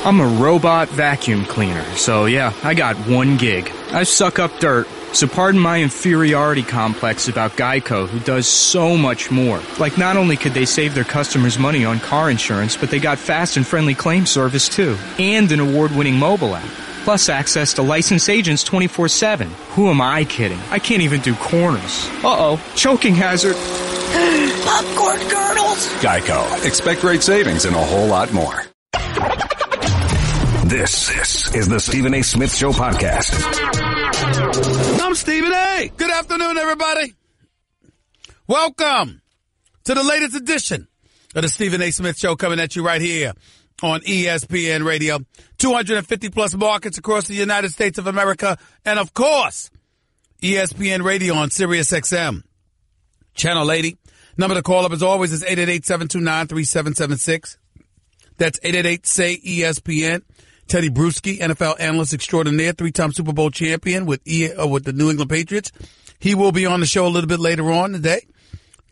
I'm a robot vacuum cleaner, so yeah, I got one gig. I suck up dirt, so pardon my inferiority complex about Geico, who does so much more. Like, not only could they save their customers money on car insurance, but they got fast and friendly claim service too, and an award-winning mobile app. Plus access to licensed agents 24/7. Who am I kidding? I can't even do corners. Uh-oh, choking hazard. Popcorn kernels. Geico. Expect great savings and a whole lot more. This is the Stephen A. Smith Show podcast. I'm Stephen A. Good afternoon, everybody. Welcome to the latest edition of the Stephen A. Smith Show, coming at you right here on ESPN Radio. 250 plus markets across the United States of America. And of course, ESPN Radio on Sirius XM. Channel 80. Number to call up as always is 888-729-3776. That's 888-SAY-ESPN. Tedy Bruschi, NFL analyst extraordinaire, three-time Super Bowl champion with the New England Patriots. He will be on the show a little bit later on today.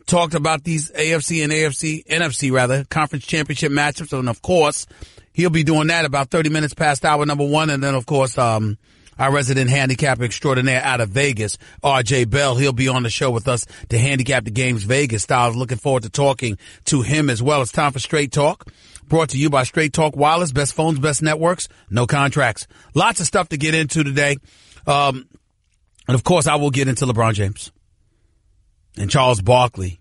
Talked about these NFC and NFC conference championship matchups. And of course, he'll be doing that about 30 minutes past hour number one. And then of course, our resident handicap extraordinaire out of Vegas, RJ Bell, he'll be on the show with us to handicap the games Vegas style. Looking forward to talking to him as well. It's time for Straight Talk. Brought to you by Straight Talk Wireless, best phones, best networks, no contracts. Lots of stuff to get into today. And of course, I will get into LeBron James and Charles Barkley,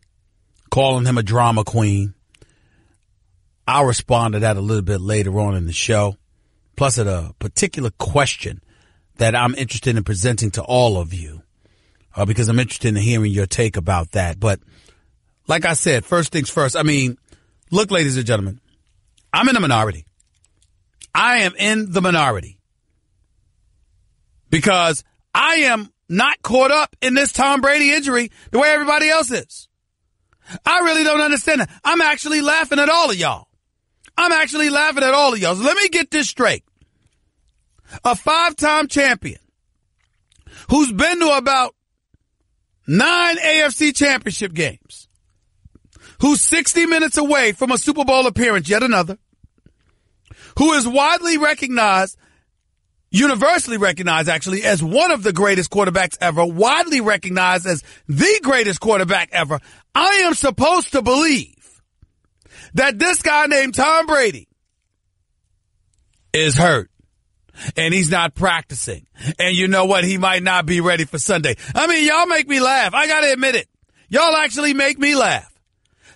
calling him a drama queen. I'll respond to that a little bit later on in the show. Plus, at a particular question that I'm interested in presenting to all of you, because I'm interested in hearing your take about that. But like I said, first things first. I mean, look, ladies and gentlemen, I'm in the minority. I am in the minority because I am not caught up in this Tom Brady injury the way everybody else is. I really don't understand that. I'm actually laughing at all of y'all. So let me get this straight. A five-time champion who's been to about 9 AFC championship games, who's 60 minutes away from a Super Bowl appearance, yet another, who is widely recognized, universally recognized actually, as one of the greatest quarterbacks ever, widely recognized as the greatest quarterback ever. I am supposed to believe that this guy named Tom Brady is hurt and he's not practicing. And you know what? He might not be ready for Sunday. I mean, y'all make me laugh. I got to admit it. Y'all actually make me laugh.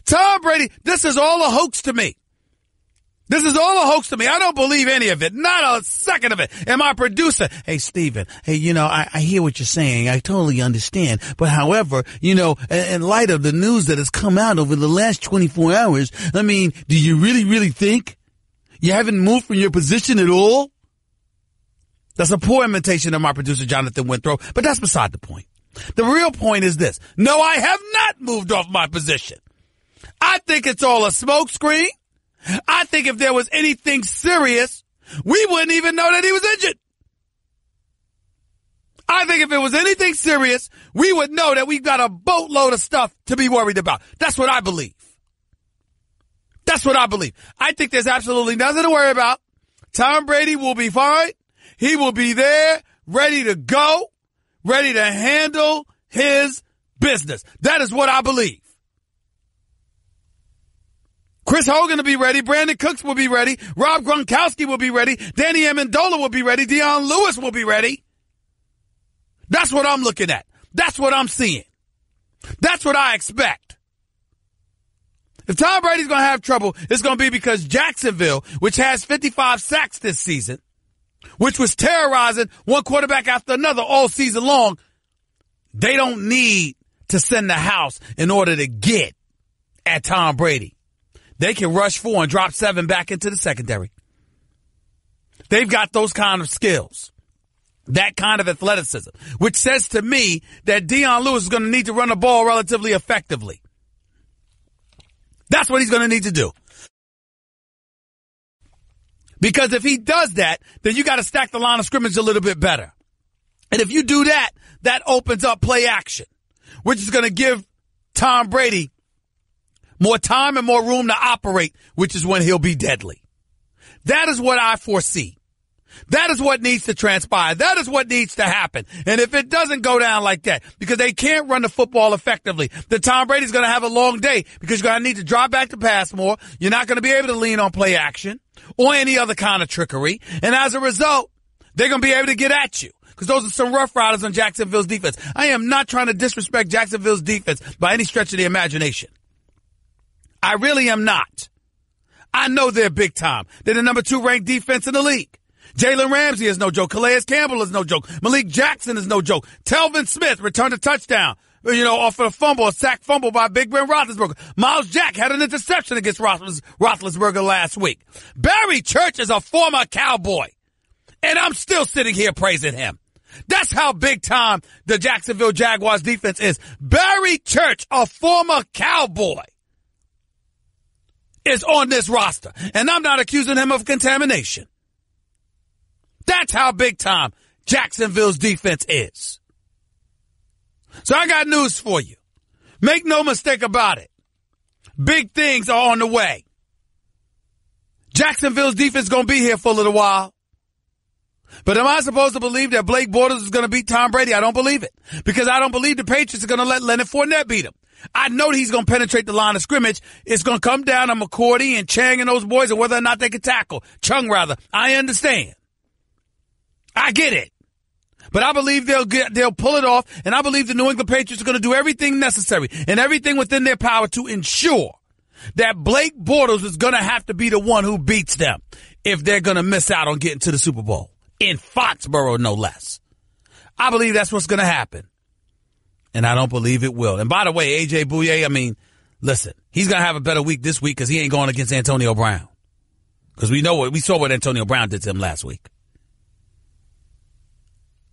Tom Brady, this is all a hoax to me. I don't believe any of it. Not a second of it. And my producer, hey, Steven, hey, I hear what you're saying. I totally understand. But however, in light of the news that has come out over the last 24 hours, I mean, do you really think you haven't moved from your position at all? That's a poor imitation of my producer, Jonathan Winthrop, but that's beside the point. The real point is this. No, I have not moved off my position. I think it's all a smokescreen. I think if there was anything serious, we wouldn't even know that he was injured. I think if it was anything serious, we would know that we've got a boatload of stuff to be worried about. That's what I believe. I think there's absolutely nothing to worry about. Tom Brady will be fine. He will be there, ready to go, ready to handle his business. That is what I believe. Chris Hogan will be ready. Brandon Cooks will be ready. Rob Gronkowski will be ready. Danny Amendola will be ready. Deion Lewis will be ready. That's what I'm looking at. That's what I'm seeing. That's what I expect. If Tom Brady's going to have trouble, it's going to be because Jacksonville, which has 55 sacks this season, which was terrorizing one quarterback after another all season long, they don't need to send the house in order to get at Tom Brady. They can rush 4 and drop 7 back into the secondary. They've got those kind of skills, that kind of athleticism, which says to me that Deion Lewis is going to need to run the ball relatively effectively. That's what he's going to need to do. Because if he does that, then you got to stack the line of scrimmage a little bit better. And if you do that, that opens up play action, which is going to give Tom Brady more time and more room to operate, which is when he'll be deadly. That is what I foresee. That is what needs to transpire. That is what needs to happen. And if it doesn't go down like that, because they can't run the football effectively, then Tom Brady's going to have a long day because you're going to need to drop back to pass more. You're not going to be able to lean on play action or any other kind of trickery. And as a result, they're going to be able to get at you because those are some rough riders on Jacksonville's defense. I am not trying to disrespect Jacksonville's defense by any stretch of the imagination. I really am not. I know they're big time. They're the number 2 ranked defense in the league. Jalen Ramsey is no joke. Calais Campbell is no joke. Malik Jackson is no joke. Telvin Smith returned a touchdown, off of a fumble, a sack fumble by Big Ben Roethlisberger. Miles Jack had an interception against Roethlisberger last week. Barry Church is a former Cowboy, and I'm still sitting here praising him. That's how big time the Jacksonville Jaguars defense is. Barry Church, a former Cowboy, is on this roster, and I'm not accusing him of contamination. That's how big time Jacksonville's defense is. So I got news for you. Make no mistake about it. Big things are on the way. Jacksonville's defense is going to be here for a little while. But am I supposed to believe that Blake Bortles is going to beat Tom Brady? I don't believe it. Because I don't believe the Patriots are going to let Leonard Fournette beat him. I know he's going to penetrate the line of scrimmage. It's going to come down to McCourty and Chang and those boys and whether or not they can tackle. Chung, rather. I understand. I get it. But I believe they'll pull it off, and I believe the New England Patriots are going to do everything necessary and everything within their power to ensure that Blake Bortles is going to have to be the one who beats them if they're going to miss out on getting to the Super Bowl. In Foxborough, no less. I believe that's what's going to happen. And I don't believe it will. And by the way, A.J. Bouye, listen, he's going to have a better week this week because he ain't going against Antonio Brown. Because we saw what Antonio Brown did to him last week.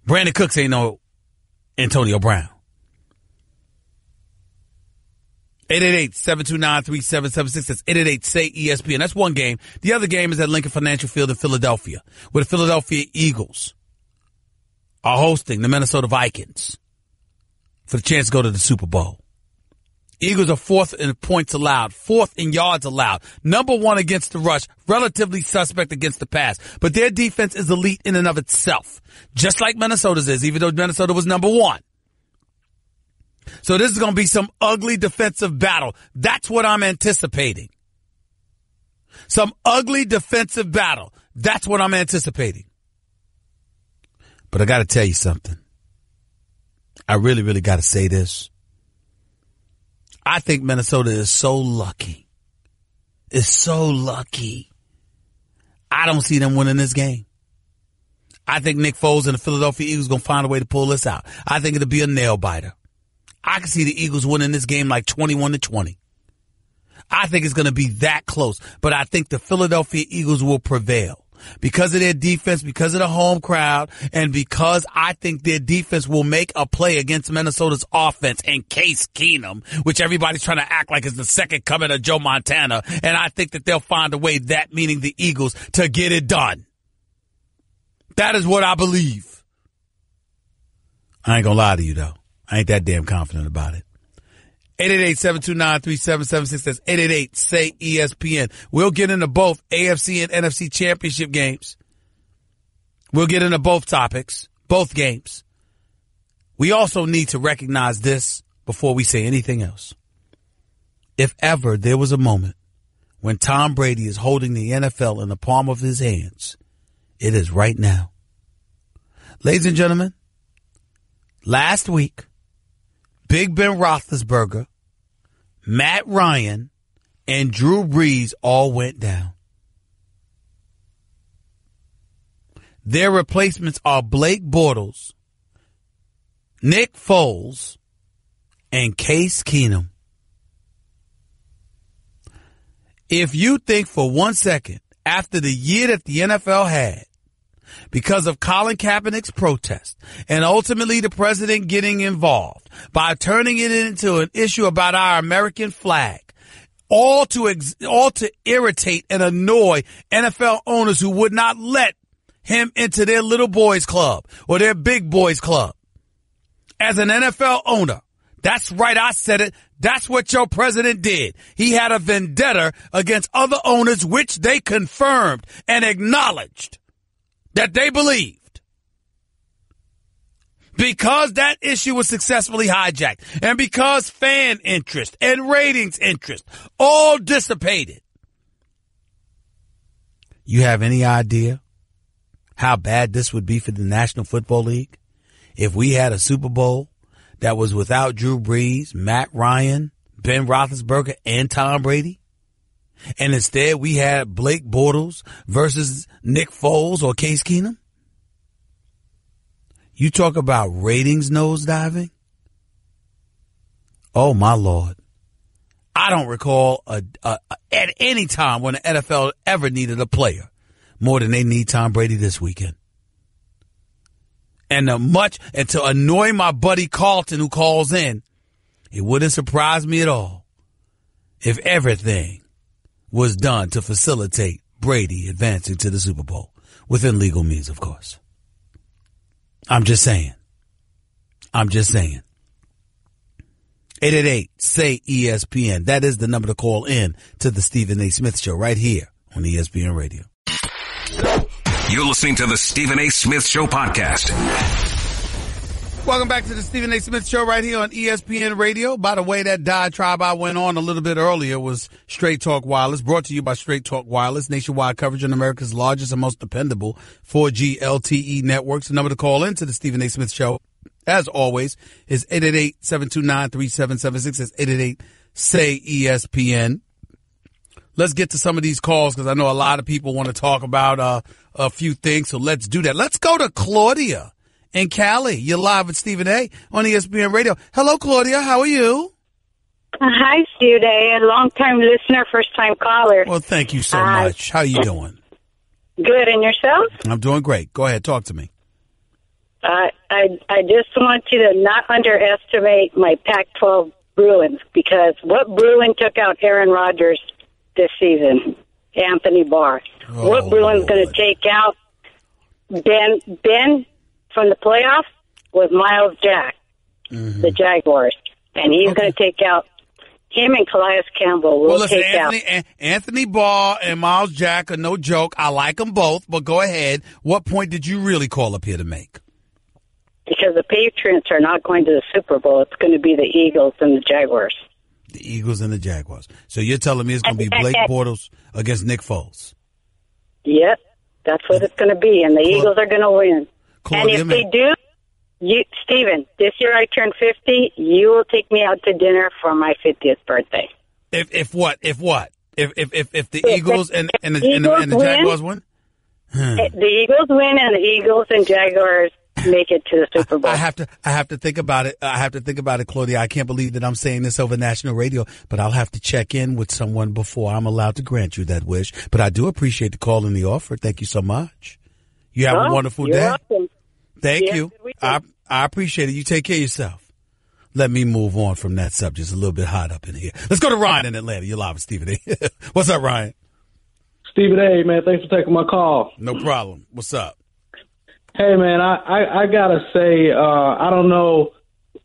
Brandon Cooks ain't no Antonio Brown. 888-729-3776. That's 888-SAY-ESPN. That's one game. The other game is at Lincoln Financial Field in Philadelphia, where the Philadelphia Eagles are hosting the Minnesota Vikings for the chance to go to the Super Bowl. Eagles are 4th in points allowed, 4th in yards allowed, number 1 against the rush, relatively suspect against the pass. But their defense is elite in and of itself, just like Minnesota's is, even though Minnesota was number 1. So this is going to be some ugly defensive battle. That's what I'm anticipating. Some ugly defensive battle. That's what I'm anticipating. But I got to tell you something. I really, really got to say this. I think Minnesota is so lucky. It's so lucky. I don't see them winning this game. I think Nick Foles and the Philadelphia Eagles going to find a way to pull this out. I think it'll be a nail biter. I can see the Eagles winning this game like 21-20. I think it's going to be that close, but I think the Philadelphia Eagles will prevail because of their defense, because of the home crowd, and because I think their defense will make a play against Minnesota's offense and Case Keenum, which everybody's trying to act like is the second coming of Joe Montana, and I think that they'll find a way, that meaning the Eagles, to get it done. That is what I believe. I ain't gonna lie to you, though. I ain't that damn confident about it. 888-729-3776. That's 888-SAY-ESPN. We'll get into both AFC and NFC championship games. We'll get into both topics, both games. We also need to recognize this before we say anything else. If ever there was a moment when Tom Brady is holding the NFL in the palm of his hands, it is right now. Ladies and gentlemen, last week, Big Ben Roethlisberger, Matt Ryan, and Drew Brees all went down. Their replacements are Blake Bortles, Nick Foles, and Case Keenum. If you think for 1 second, after the year that the NFL had, because of Colin Kaepernick's protest and ultimately the president getting involved by turning it into an issue about our American flag, all to irritate and annoy NFL owners who would not let him into their little boys club or their big boys club. As an NFL owner, That's right, I said it. That's what your president did. He had a vendetta against other owners, which they confirmed and acknowledged that they believed. Because that issue was successfully hijacked, and because fan interest and ratings interest all dissipated. You have any idea how bad this would be for the National Football League if we had a Super Bowl that was without Drew Brees, Matt Ryan, Ben Roethlisberger, and Tom Brady? And instead we had Blake Bortles versus Nick Foles or Case Keenum? You talk about ratings nosediving? Oh, my Lord. I don't recall at any time when the NFL ever needed a player more than they need Tom Brady this weekend. And to annoy my buddy Carlton who calls in, it wouldn't surprise me at all if everything was done to facilitate Brady advancing to the Super Bowl within legal means, of course. I'm just saying. 888-SAY-ESPN. That is the number to call in to the Stephen A. Smith Show right here on ESPN Radio. You're listening to the Stephen A. Smith Show podcast. Welcome back to the Stephen A. Smith Show right here on ESPN Radio. By the way, that diatribe I went on a little bit earlier was Straight Talk Wireless, brought to you by Straight Talk Wireless, nationwide coverage on America's largest and most dependable 4G LTE networks. The number to call in to the Stephen A. Smith Show, as always, is 888-729-3776. That's 888-SAY-ESPN. Let's get to some of these calls because I know a lot of people want to talk about a few things, so let's do that. Let's go to Claudia in Cali. You're live with Stephen A. on ESPN Radio. Hello, Claudia. How are you? Hi, Stephen A. A long-time listener, first-time caller. Well, thank you so much. How are you doing? Good, and yourself? I'm doing great. Go ahead. Talk to me. I just want you to not underestimate my Pac-12 Bruins, because what Bruin took out Aaron Rodgers this season? Anthony Barr. Oh, what Bruin's going to take out Ben from the playoffs was Miles Jack, the Jaguars. And he's going to take out him, and Calais Campbell will listen, take out. Anthony Barr and Miles Jack are no joke. I like them both, but go ahead. What point did you really call up here to make? Because the Patriots are not going to the Super Bowl. It's going to be the Eagles and the Jaguars. The Eagles and the Jaguars. So you're telling me it's going to be Blake Bortles against Nick Foles? Yep, that's what it's going to be, and the Eagles are going to win. Claudia, and if they do, Stephen, this year I turn 50, you will take me out to dinner for my 50th birthday. If what? If the Eagles and the Jaguars win? The Eagles win, and the Eagles and Jaguars make it to the Super Bowl. I have to think about it. Claudia. I can't believe that I'm saying this over national radio, but I'll have to check in with someone before I'm allowed to grant you that wish. But I do appreciate the call and the offer. Thank you so much. You have a wonderful day. Welcome. Thank you. I appreciate it. You take care of yourself. Let me move on from that subject. It's a little bit hot up in here. Let's go to Ryan in Atlanta. You're live with Stephen A. What's up, Ryan? Stephen A., man, thanks for taking my call. No problem. What's up? Hey, man, I gotta say, I don't know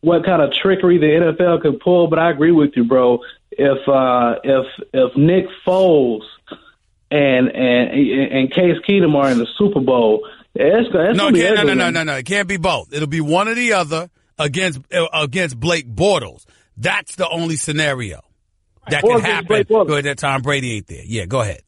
what kind of trickery the NFL could pull, but I agree with you, bro. If Nick Foles and Case Keenum are in the Super Bowl, it's gonna be ugly. No. It can't be both. It'll be one or the other against Blake Bortles. That's the only scenario that can happen. Go ahead, that Tom Brady ain't there. Yeah, go ahead.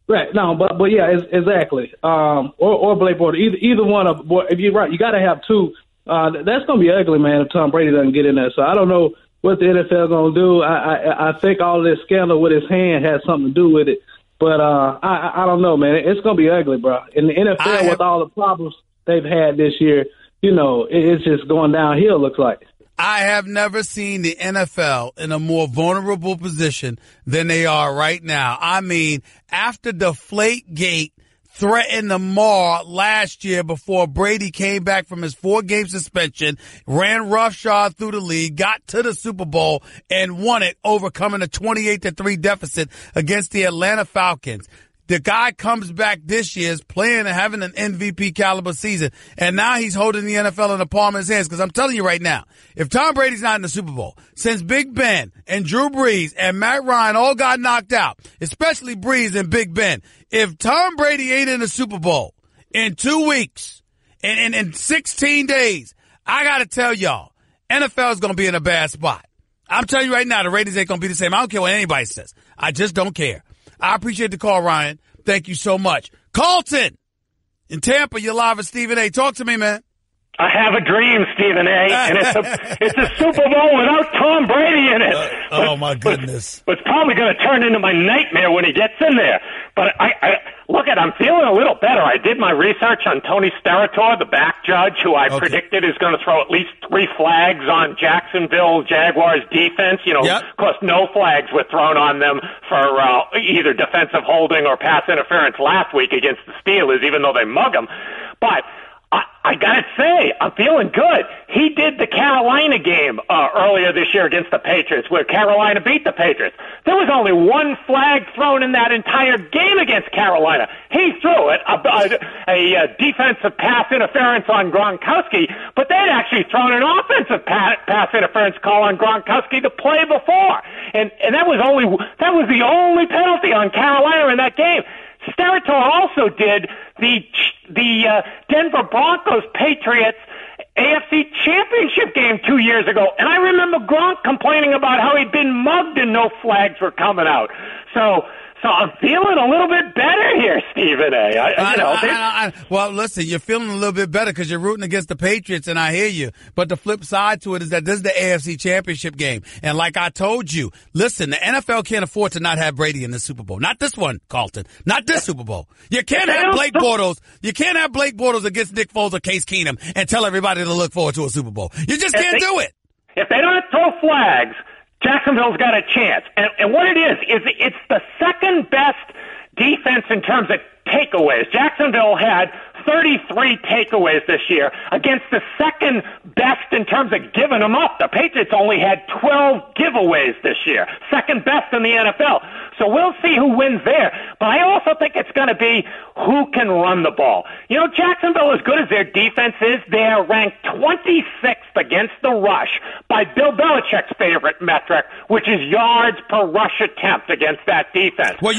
Right, no, but yeah, exactly. Or Blake Bortles, either one of. If you're right, you got to have two. That's gonna be ugly, man. If Tom Brady doesn't get in there, so I don't know what the NFL gonna do. I think all this scandal with his hand has something to do with it, but I don't know, man. It's gonna be ugly, bro. In the NFL, with all the problems they've had this year, it's just going downhill. Looks like. I have never seen the NFL in a more vulnerable position than they are right now. I mean, after Deflategate threatened to mar last year before Brady came back from his 4-game suspension, ran roughshod through the league, got to the Super Bowl, and won it, overcoming a 28-3 deficit against the Atlanta Falcons. The guy comes back this year, is playing and having an MVP caliber season, and now he's holding the NFL in the palm of his hands. Because I'm telling you right now, if Tom Brady's not in the Super Bowl, since Big Ben and Drew Brees and Matt Ryan all got knocked out, especially Brees and Big Ben, if Tom Brady ain't in the Super Bowl in 2 weeks and in 16 days, I got to tell y'all, NFL is going to be in a bad spot. I'm telling you right now, the ratings ain't going to be the same. I don't care what anybody says. I just don't care. I appreciate the call, Ryan. Thank you so much. Carlton in Tampa, you're live with Stephen A. Talk to me, man. I have a dream, Stephen A., and it's a Super Bowl without Tom Brady in it. Oh, my goodness. But it's probably going to turn into my nightmare when he gets in there. But I'm feeling a little better. I did my research on Tony Steratore, the back judge, who I predicted is going to throw at least 3 flags on Jacksonville Jaguars defense. Of course, no flags were thrown on them for either defensive holding or pass interference last week against the Steelers, even though they mug them. But I gotta say, I'm feeling good. He did the Carolina game earlier this year against the Patriots, where Carolina beat the Patriots. There was only 1 flag thrown in that entire game against Carolina. He threw it, a defensive pass interference on Gronkowski, but they'd actually thrown an offensive pass interference call on Gronkowski the play before, and that was the only penalty on Carolina in that game. Steratore also did the Denver Broncos Patriots AFC Championship game 2 years ago, and I remember Gronk complaining about how he'd been mugged and no flags were coming out. So I'm feeling a little bit better here, Stephen A. Well, listen, you're feeling a little bit better because you're rooting against the Patriots, and I hear you. But the flip side to it is that this is the AFC Championship game. And like I told you, listen, the NFL can't afford to not have Brady in the Super Bowl. Not this one, Carlton. Not this Super Bowl. You can't have Blake Bortles. You can't have Blake Bortles against Nick Foles or Case Keenum and tell everybody to look forward to a Super Bowl. You just can't do it. If they don't throw flags, Jacksonville's got a chance. And what it is it's the second best defense in terms of takeaways. Jacksonville had 33 takeaways this year against the second best in terms of giving them up. The Patriots only had 12 giveaways this year, second best in the NFL. So we'll see who wins there. But I also think it's going to be who can run the ball. Jacksonville, as good as their defense is, they're ranked 26th against the rush by Bill Belichick's favorite metric, which is yards per rush attempt against that defense. Well,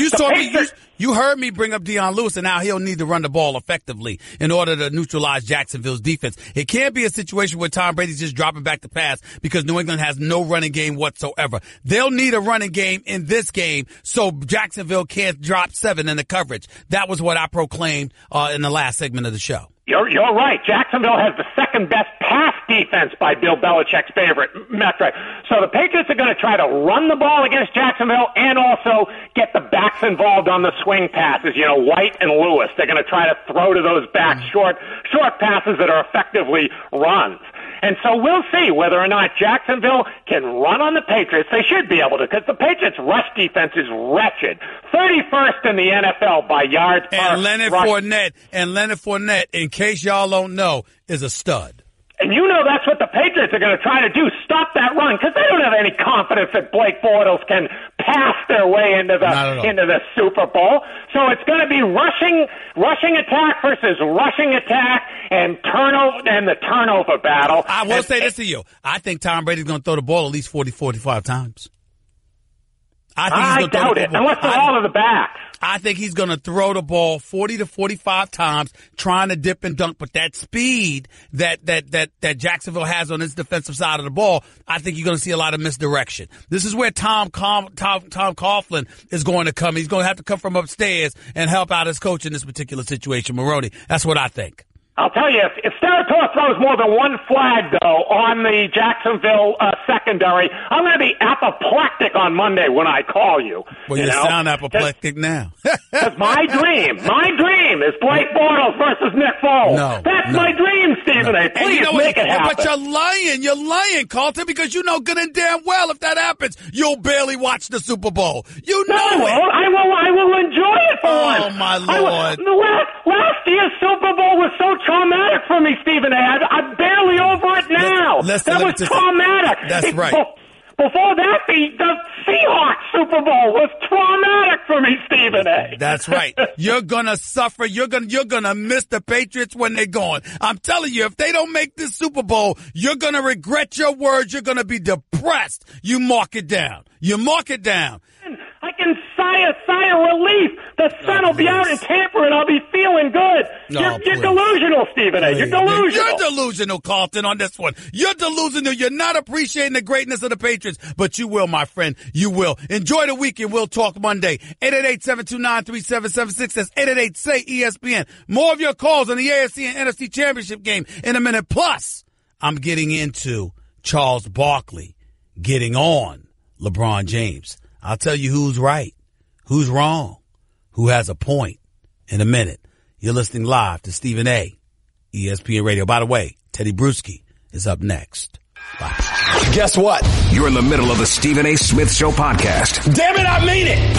you heard me bring up Deion Lewis, and now he'll need to run the ball effectively in order to neutralize Jacksonville's defense. It can't be a situation where Tom Brady's just dropping back to pass because New England has no running game whatsoever. They'll need a running game in this game so Jacksonville can't drop 7 in the coverage. That was what I proclaimed in the last segment of the show. You're right. Jacksonville has the second best pass defense by Bill Belichick's favorite metric. So the Patriots are going to try to run the ball against Jacksonville and also get the backs involved on the swing passes. White and Lewis. They're going to try to throw to those backs short passes that are effectively runs. And so we'll see whether or not Jacksonville can run on the Patriots. They should be able to, because the Patriots' rush defense is wretched. 31st in the NFL by yards per rush. And Leonard Fournette, in case y'all don't know, is a stud. And that's what the Patriots are going to try to do, stop that run, because they don't have any confidence that Blake Bortles can pass their way into the Super Bowl. So it's going to be rushing attack versus rushing attack and the turnover battle. I will say this to you. I think Tom Brady's going to throw the ball at least 40, 45 times. I doubt it, unless they're all to the backs. I think he's going to throw the ball 40 to 45 times, trying to dip and dunk. But that speed that Jacksonville has on its defensive side of the ball, I think you're going to see a lot of misdirection. This is where Tom Coughlin is going to come. He's going to have to come from upstairs and help out his coach in this particular situation, Maroney. That's what I think. I'll tell you, if Steratore throws more than 1 flag, though, on the Jacksonville secondary, I'm going to be apoplectic on Monday when I call you. Well, you sound apoplectic now. Because my dream is Blake Bortles versus Nick Foles. That's my dream, Stephen A. Please make it happen. But you're lying, Carlton, because you know good and damn well if that happens, you'll barely watch the Super Bowl. I will enjoy it for once. Oh, my Lord. Last year's Super Bowl was so traumatic for me, Stephen A. I'm barely over it now. That was traumatic. That's right. Before that, the Seahawks Super Bowl was traumatic for me, Stephen A. That's right. You're gonna suffer. You're gonna miss the Patriots when they're gone. I'm telling you, if they don't make this Super Bowl, you're gonna regret your words. You're gonna be depressed. You mark it down. You mark it down. I can sigh of relief. The sun will be out in Tampa, and I'll be feeling good. You're delusional, Stephen A. You're delusional. You're delusional, Carlton, on this one. You're delusional. You're not appreciating the greatness of the Patriots, but you will, my friend. You will. Enjoy the weekend. We'll talk Monday. 888-729-3776. That's 888-SAY-ESPN. More of your calls on the AFC and NFC Championship game in a minute. Plus, I'm getting into Charles Barkley getting on LeBron James. I'll tell you who's right, who's wrong, who has a point in a minute. You're listening live to Stephen A., ESPN Radio. By the way, Tedy Bruschi is up next. Bye. Guess what? You're in the middle of the Stephen A. Smith Show podcast. Damn it, I mean it!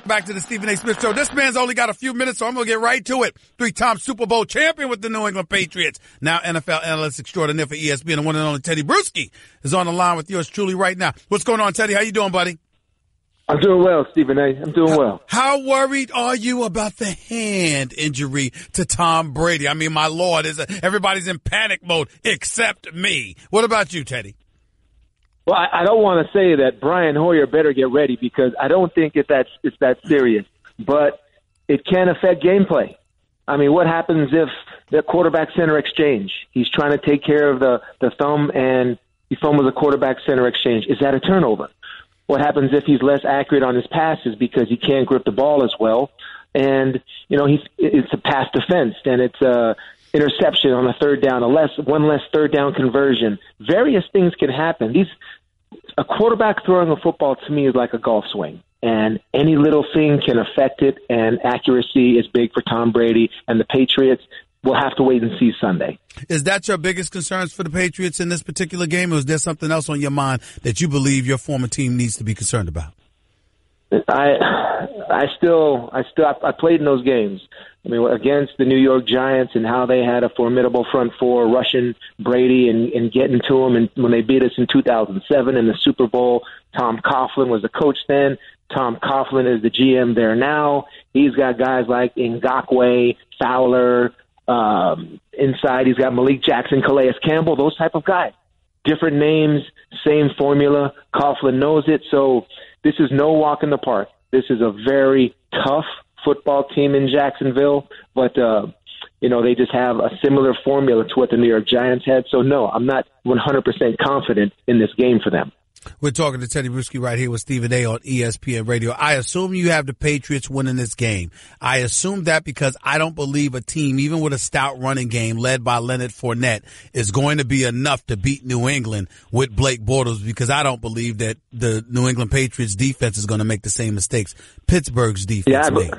Back to the Stephen A. Smith Show. This man's only got a few minutes, so I'm going to get right to it. 3-time Super Bowl champion with the New England Patriots. Now NFL analyst extraordinaire for ESPN, the one and only Tedy Bruschi is on the line with yours truly right now. What's going on, Tedy? How you doing, buddy? I'm doing well, Stephen A. I'm doing well. How worried are you about the hand injury to Tom Brady? I mean, my Lord, everybody's in panic mode except me. What about you, Tedy? Well, I don't want to say that Brian Hoyer better get ready because I don't think it's that serious. But it can affect gameplay. I mean, what happens if the quarterback-center exchange? He's trying to take care of the thumb, and he fumbles a quarterback-center exchange. Is that a turnover? What happens if he's less accurate on his passes because he can't grip the ball as well? And, it's a pass defense, and it's a interception on a third down, one less third down conversion. Various things can happen. A quarterback throwing a football to me is like a golf swing, and any little thing can affect it, and accuracy is big for Tom Brady and the Patriots. We'll have to wait and see Sunday. Is that your biggest concerns for the Patriots in this particular game, or is there something else on your mind that you believe your former team needs to be concerned about? I played in those games. I mean, against the New York Giants and how they had a formidable front four rushing Brady and getting to him. And when they beat us in 2007 in the Super Bowl, Tom Coughlin was the coach then. Tom Coughlin is the GM there now. He's got guys like Ngakoue, Fowler. Inside, he's got Malik Jackson, Calais Campbell, those type of guys. Different names, same formula. Coughlin knows it. So this is no walk in the park. This is a very tough football team in Jacksonville, but they just have a similar formula to what the New York Giants had. So no, I'm not 100% confident in this game for them. We're talking to Tedy Bruschi right here with Stephen A. on ESPN Radio. I assume you have the Patriots winning this game. I assume that because I don't believe a team, even with a stout running game led by Leonard Fournette, is going to be enough to beat New England with Blake Bortles, because I don't believe that the New England Patriots defense is going to make the same mistakes Pittsburgh's defense made.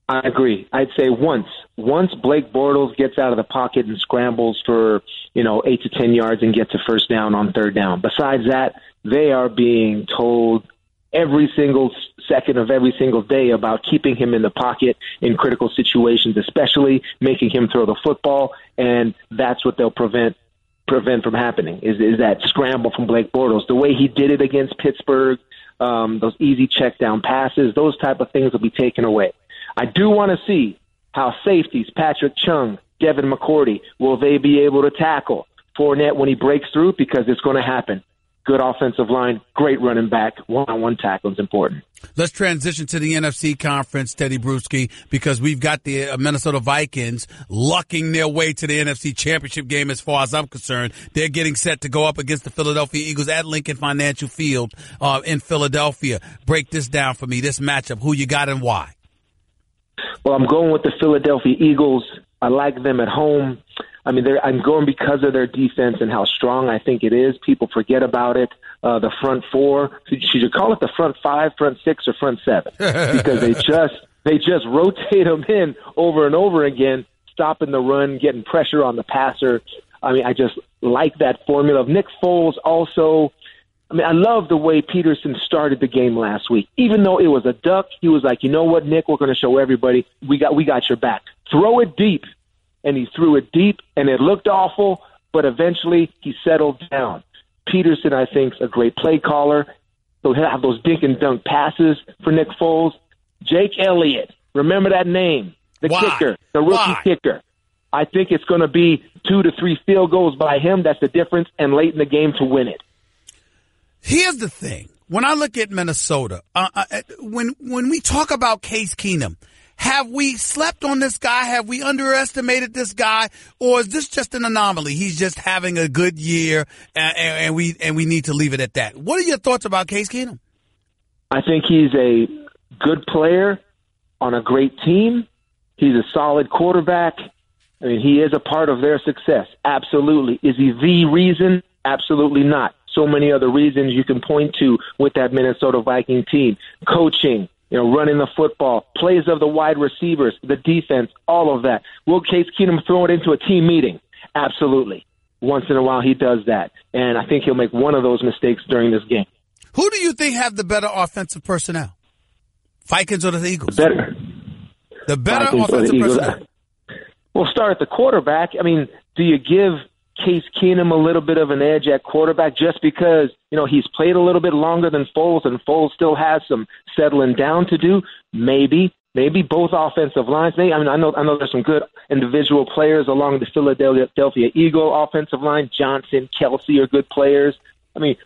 I agree. I'd say once Blake Bortles gets out of the pocket and scrambles for 8 to 10 yards and gets a first down on third down. Besides that, they are being told every single second of every single day about keeping him in the pocket in critical situations, especially making him throw the football, and that's what they'll prevent from happening is that scramble from Blake Bortles. The way he did it against Pittsburgh, those easy check down passes, those type of things will be taken away. I do want to see how safeties, Patrick Chung, Devin McCourty, will they be able to tackle Fournette when he breaks through, because it's going to happen. Good offensive line, great running back, one-on-one tackle is important. Let's transition to the NFC conference, Tedy Bruschi, because we've got the Minnesota Vikings lucking their way to the NFC Championship game as far as I'm concerned. They're getting set to go up against the Philadelphia Eagles at Lincoln Financial Field in Philadelphia. Break this down for me, this matchup, who you got and why. Well, I'm going with the Philadelphia Eagles. I like them at home. I mean, I'm going because of their defense and how strong I think it is. People forget about it. The front four. Should you call it the front five, front six, or front seven? Because they just rotate them in over and over again, stopping the run, getting pressure on the passer. I mean, I just like that formula. Nick Foles also. I mean, I love the way Peterson started the game last week. Even though it was a duck, he was like, you know what, Nick, we're going to show everybody we got your back. Throw it deep. And he threw it deep, and it looked awful, but eventually he settled down. Peterson, I think, is a great play caller. So he'll have those dink and dunk passes for Nick Foles. Jake Elliott, remember that name, the kicker, the rookie kicker. I think it's going to be 2 to 3 field goals by him. That's the difference, and late in the game to win it. Here's the thing. When I look at Minnesota, when we talk about Case Keenum, have we slept on this guy? Have we underestimated this guy? Or is this just an anomaly? He's just having a good year, and we need to leave it at that. What are your thoughts about Case Keenum? I think he's a good player on a great team. He's a solid quarterback. I mean, he is a part of their success. Absolutely. Is he the reason? Absolutely not. So many other reasons you can point to with that Minnesota Viking team. Coaching, running the football, plays of the wide receivers, the defense, all of that. Will Case Keenum throw it into a team meeting? Absolutely. Once in a while he does that. And I think he'll make one of those mistakes during this game. Who do you think have the better offensive personnel? Vikings or the Eagles? The better Vikings offensive personnel. We'll start at the quarterback. I mean, do you give Case Keenum a little bit of an edge at quarterback just because, he's played a little bit longer than Foles and Foles still has some settling down to do? Maybe both offensive lines. I know there's some good individual players along the Philadelphia Eagle offensive line. Johnson, Kelsey are good players.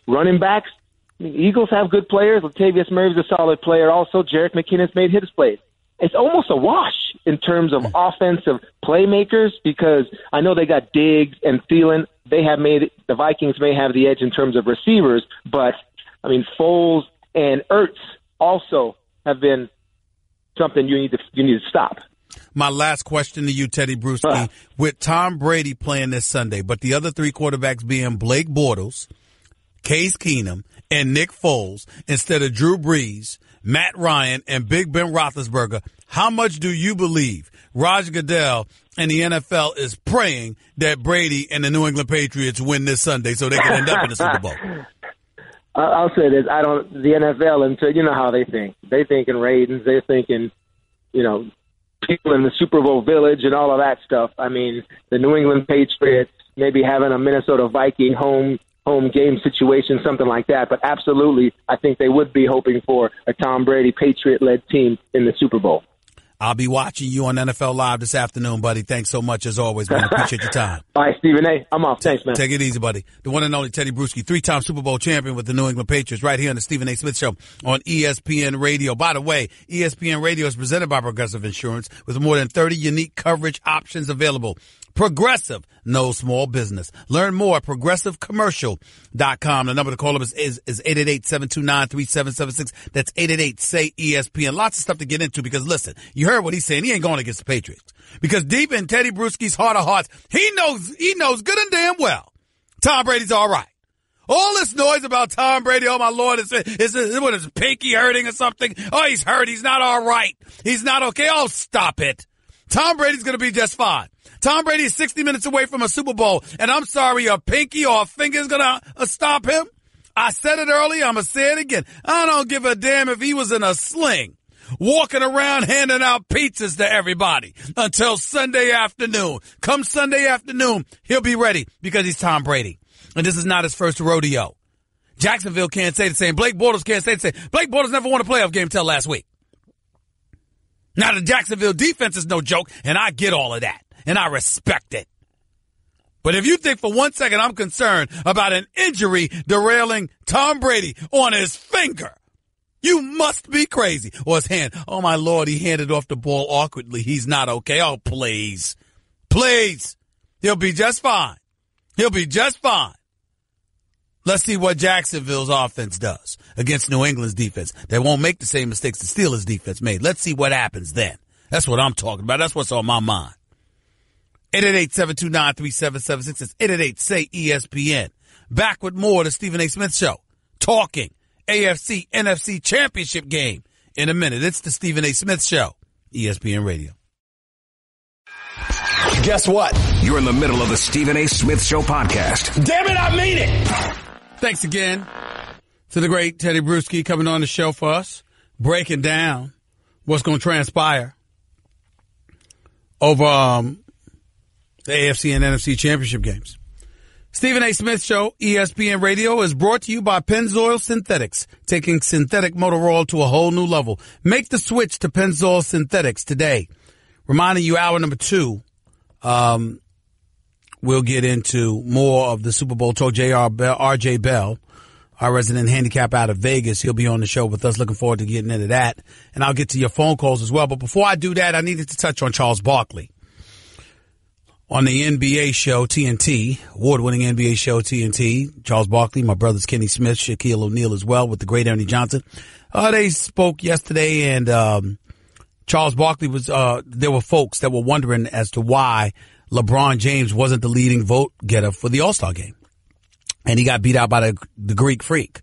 Running backs, Eagles have good players. Latavius Murray's a solid player. Also, Jerick McKinnon's made his plays. It's almost a wash in terms of offensive playmakers because I know they got Diggs and Thielen. The Vikings may have the edge in terms of receivers, but Foles and Ertz also have been something you need to stop. My last question to you, Tedy Bruschi, with Tom Brady playing this Sunday, but the other 3 quarterbacks being Blake Bortles, Case Keenum, and Nick Foles instead of Drew Brees, Matt Ryan, and Big Ben Roethlisberger, how much do you believe Roger Goodell and the NFL is praying that Brady and the New England Patriots win this Sunday so they can end up in the Super Bowl? I'll say this. The NFL, until you know how they think. They think in ratings. They're thinking, people in the Super Bowl village and all of that stuff. The New England Patriots maybe having a Minnesota Viking home game situation, something like that. But absolutely, I think they would be hoping for a Tom Brady Patriot-led team in the Super Bowl. I'll be watching you on NFL Live this afternoon, buddy. Thanks so much, as always, man. Appreciate your time. All right, Stephen A. I'm off. Thanks, man. Take it easy, buddy. The one and only Tedy Bruschi, 3-time Super Bowl champion with the New England Patriots, right here on the Stephen A. Smith Show on ESPN Radio. By the way, ESPN Radio is presented by Progressive Insurance with more than 30 unique coverage options available. Progressive, no small business. Learn more at progressivecommercial.com. The number to call up is 888-729-3776. That's 888-SAY-ESPN. Lots of stuff to get into because, listen, you heard what he's saying. He ain't going against the Patriots. Because deep in Tedy Bruschi's heart of hearts, he knows good and damn well Tom Brady's all right. All this noise about Tom Brady, oh my Lord, is his pinky hurting or something? Oh, he's hurt. He's not all right. He's not okay. Oh, stop it. Tom Brady's going to be just fine. Tom Brady is 60 minutes away from a Super Bowl, and I'm sorry, a pinky or a finger is going to stop him? I said it earlier. I'm going to say it again. I don't give a damn if he was in a sling, walking around handing out pizzas to everybody until Sunday afternoon. Come Sunday afternoon, he'll be ready because he's Tom Brady. And this is not his first rodeo. Jacksonville can't say the same. Blake Bortles can't say the same. Blake Bortles never won a playoff game until last week. Now, the Jacksonville defense is no joke, and I get all of that, and I respect it. But if you think for 1 second I'm concerned about an injury derailing Tom Brady on his finger, you must be crazy. Or his hand. Oh, my Lord, he handed off the ball awkwardly. He's not okay. Oh, please. Please. He'll be just fine. He'll be just fine. Let's see what Jacksonville's offense does against New England's defense. They won't make the same mistakes the Steelers' defense made. Let's see what happens then. That's what I'm talking about. That's what's on my mind. 888-729-3776. It's 888-SAY-ESPN. Back with more of the Stephen A. Smith Show. Talking AFC, NFC championship game in a minute. It's the Stephen A. Smith Show. ESPN Radio. Guess what? You're in the middle of the Stephen A. Smith Show podcast. Damn it, I mean it! Thanks again to the great Tedy Bruschi coming on the show for us, breaking down what's going to transpire over the AFC and NFC championship games. Stephen A. Smith Show, ESPN Radio, is brought to you by Pennzoil Synthetics, taking synthetic motor oil to a whole new level. Make the switch to Pennzoil Synthetics today. Reminding you, hour number 2, we'll get into more of the Super Bowl talk. R.J. Bell, our resident handicap out of Vegas, he'll be on the show with us. Looking forward to getting into that. And I'll get to your phone calls as well. But before I do that, I needed to touch on Charles Barkley. On the NBA show, TNT, award-winning NBA show, TNT, Charles Barkley, my brothers Kenny Smith, Shaquille O'Neal as well, with the great Ernie Johnson. They spoke yesterday, and Charles Barkley was, there were folks that were wondering as to why LeBron James wasn't the leading vote getter for the All-Star game. And he got beat out by the Greek freak,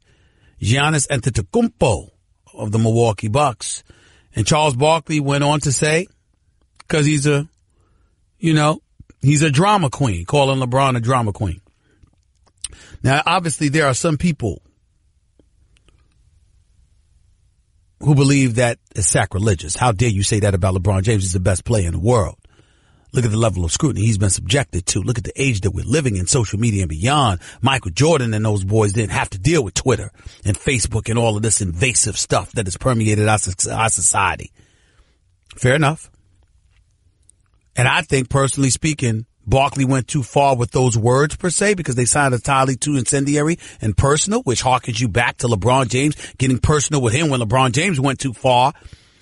Giannis Antetokounmpo of the Milwaukee Bucks. And Charles Barkley went on to say, because he's a drama queen, calling LeBron a drama queen. Now, obviously, there are some people who believe that is sacrilegious. How dare you say that about LeBron James? He's the best player in the world. Look at the level of scrutiny he's been subjected to. Look at the age that we're living in, social media and beyond. Michael Jordan and those boys didn't have to deal with Twitter and Facebook and all of this invasive stuff that has permeated our society. Fair enough. And I think, personally speaking, Barkley went too far with those words, per se, because they sounded entirely too incendiary and personal, which harkens you back to LeBron James getting personal with him when LeBron James went too far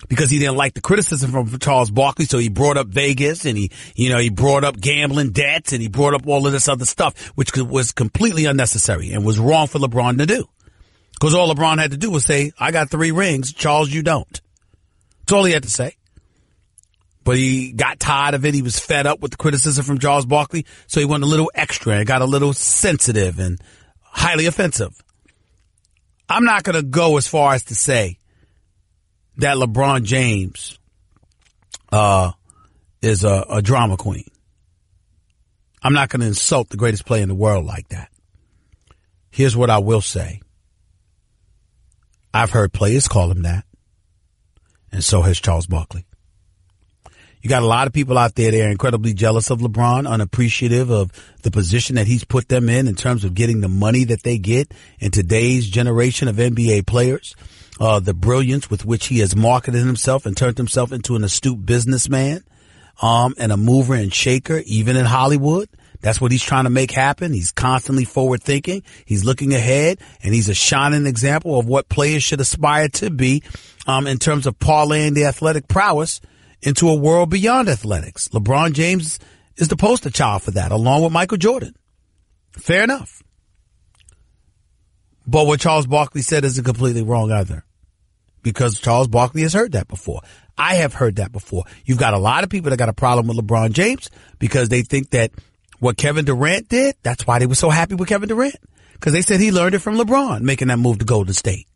because he didn't like the criticism from Charles Barkley. So he brought up Vegas, and he brought up gambling debts, and he brought up all of this other stuff, which was completely unnecessary and was wrong for LeBron to do. Because all LeBron had to do was say, I got 3 rings, Charles, you don't. That's all he had to say. But he got tired of it. He was fed up with the criticism from Charles Barkley. So he went a little extra and got a little sensitive and highly offensive. I'm not going to go as far as to say that LeBron James is a drama queen. I'm not going to insult the greatest player in the world like that. Here's what I will say. I've heard players call him that. And so has Charles Barkley. You got a lot of people out there that are incredibly jealous of LeBron, unappreciative of the position that he's put them in terms of getting the money that they get in today's generation of NBA players. The brilliance with which he has marketed himself and turned himself into an astute businessman, and a mover and shaker, even in Hollywood. That's what he's trying to make happen. He's constantly forward thinking. He's looking ahead, and he's a shining example of what players should aspire to be, in terms of parlaying the athletic prowess into a world beyond athletics. LeBron James is the poster child for that, along with Michael Jordan. Fair enough. But what Charles Barkley said isn't completely wrong either, because Charles Barkley has heard that before. I have heard that before. You've got a lot of people that got a problem with LeBron James because they think that what Kevin Durant did, that's why they were so happy with Kevin Durant, because they said he learned it from LeBron, making that move to Golden State.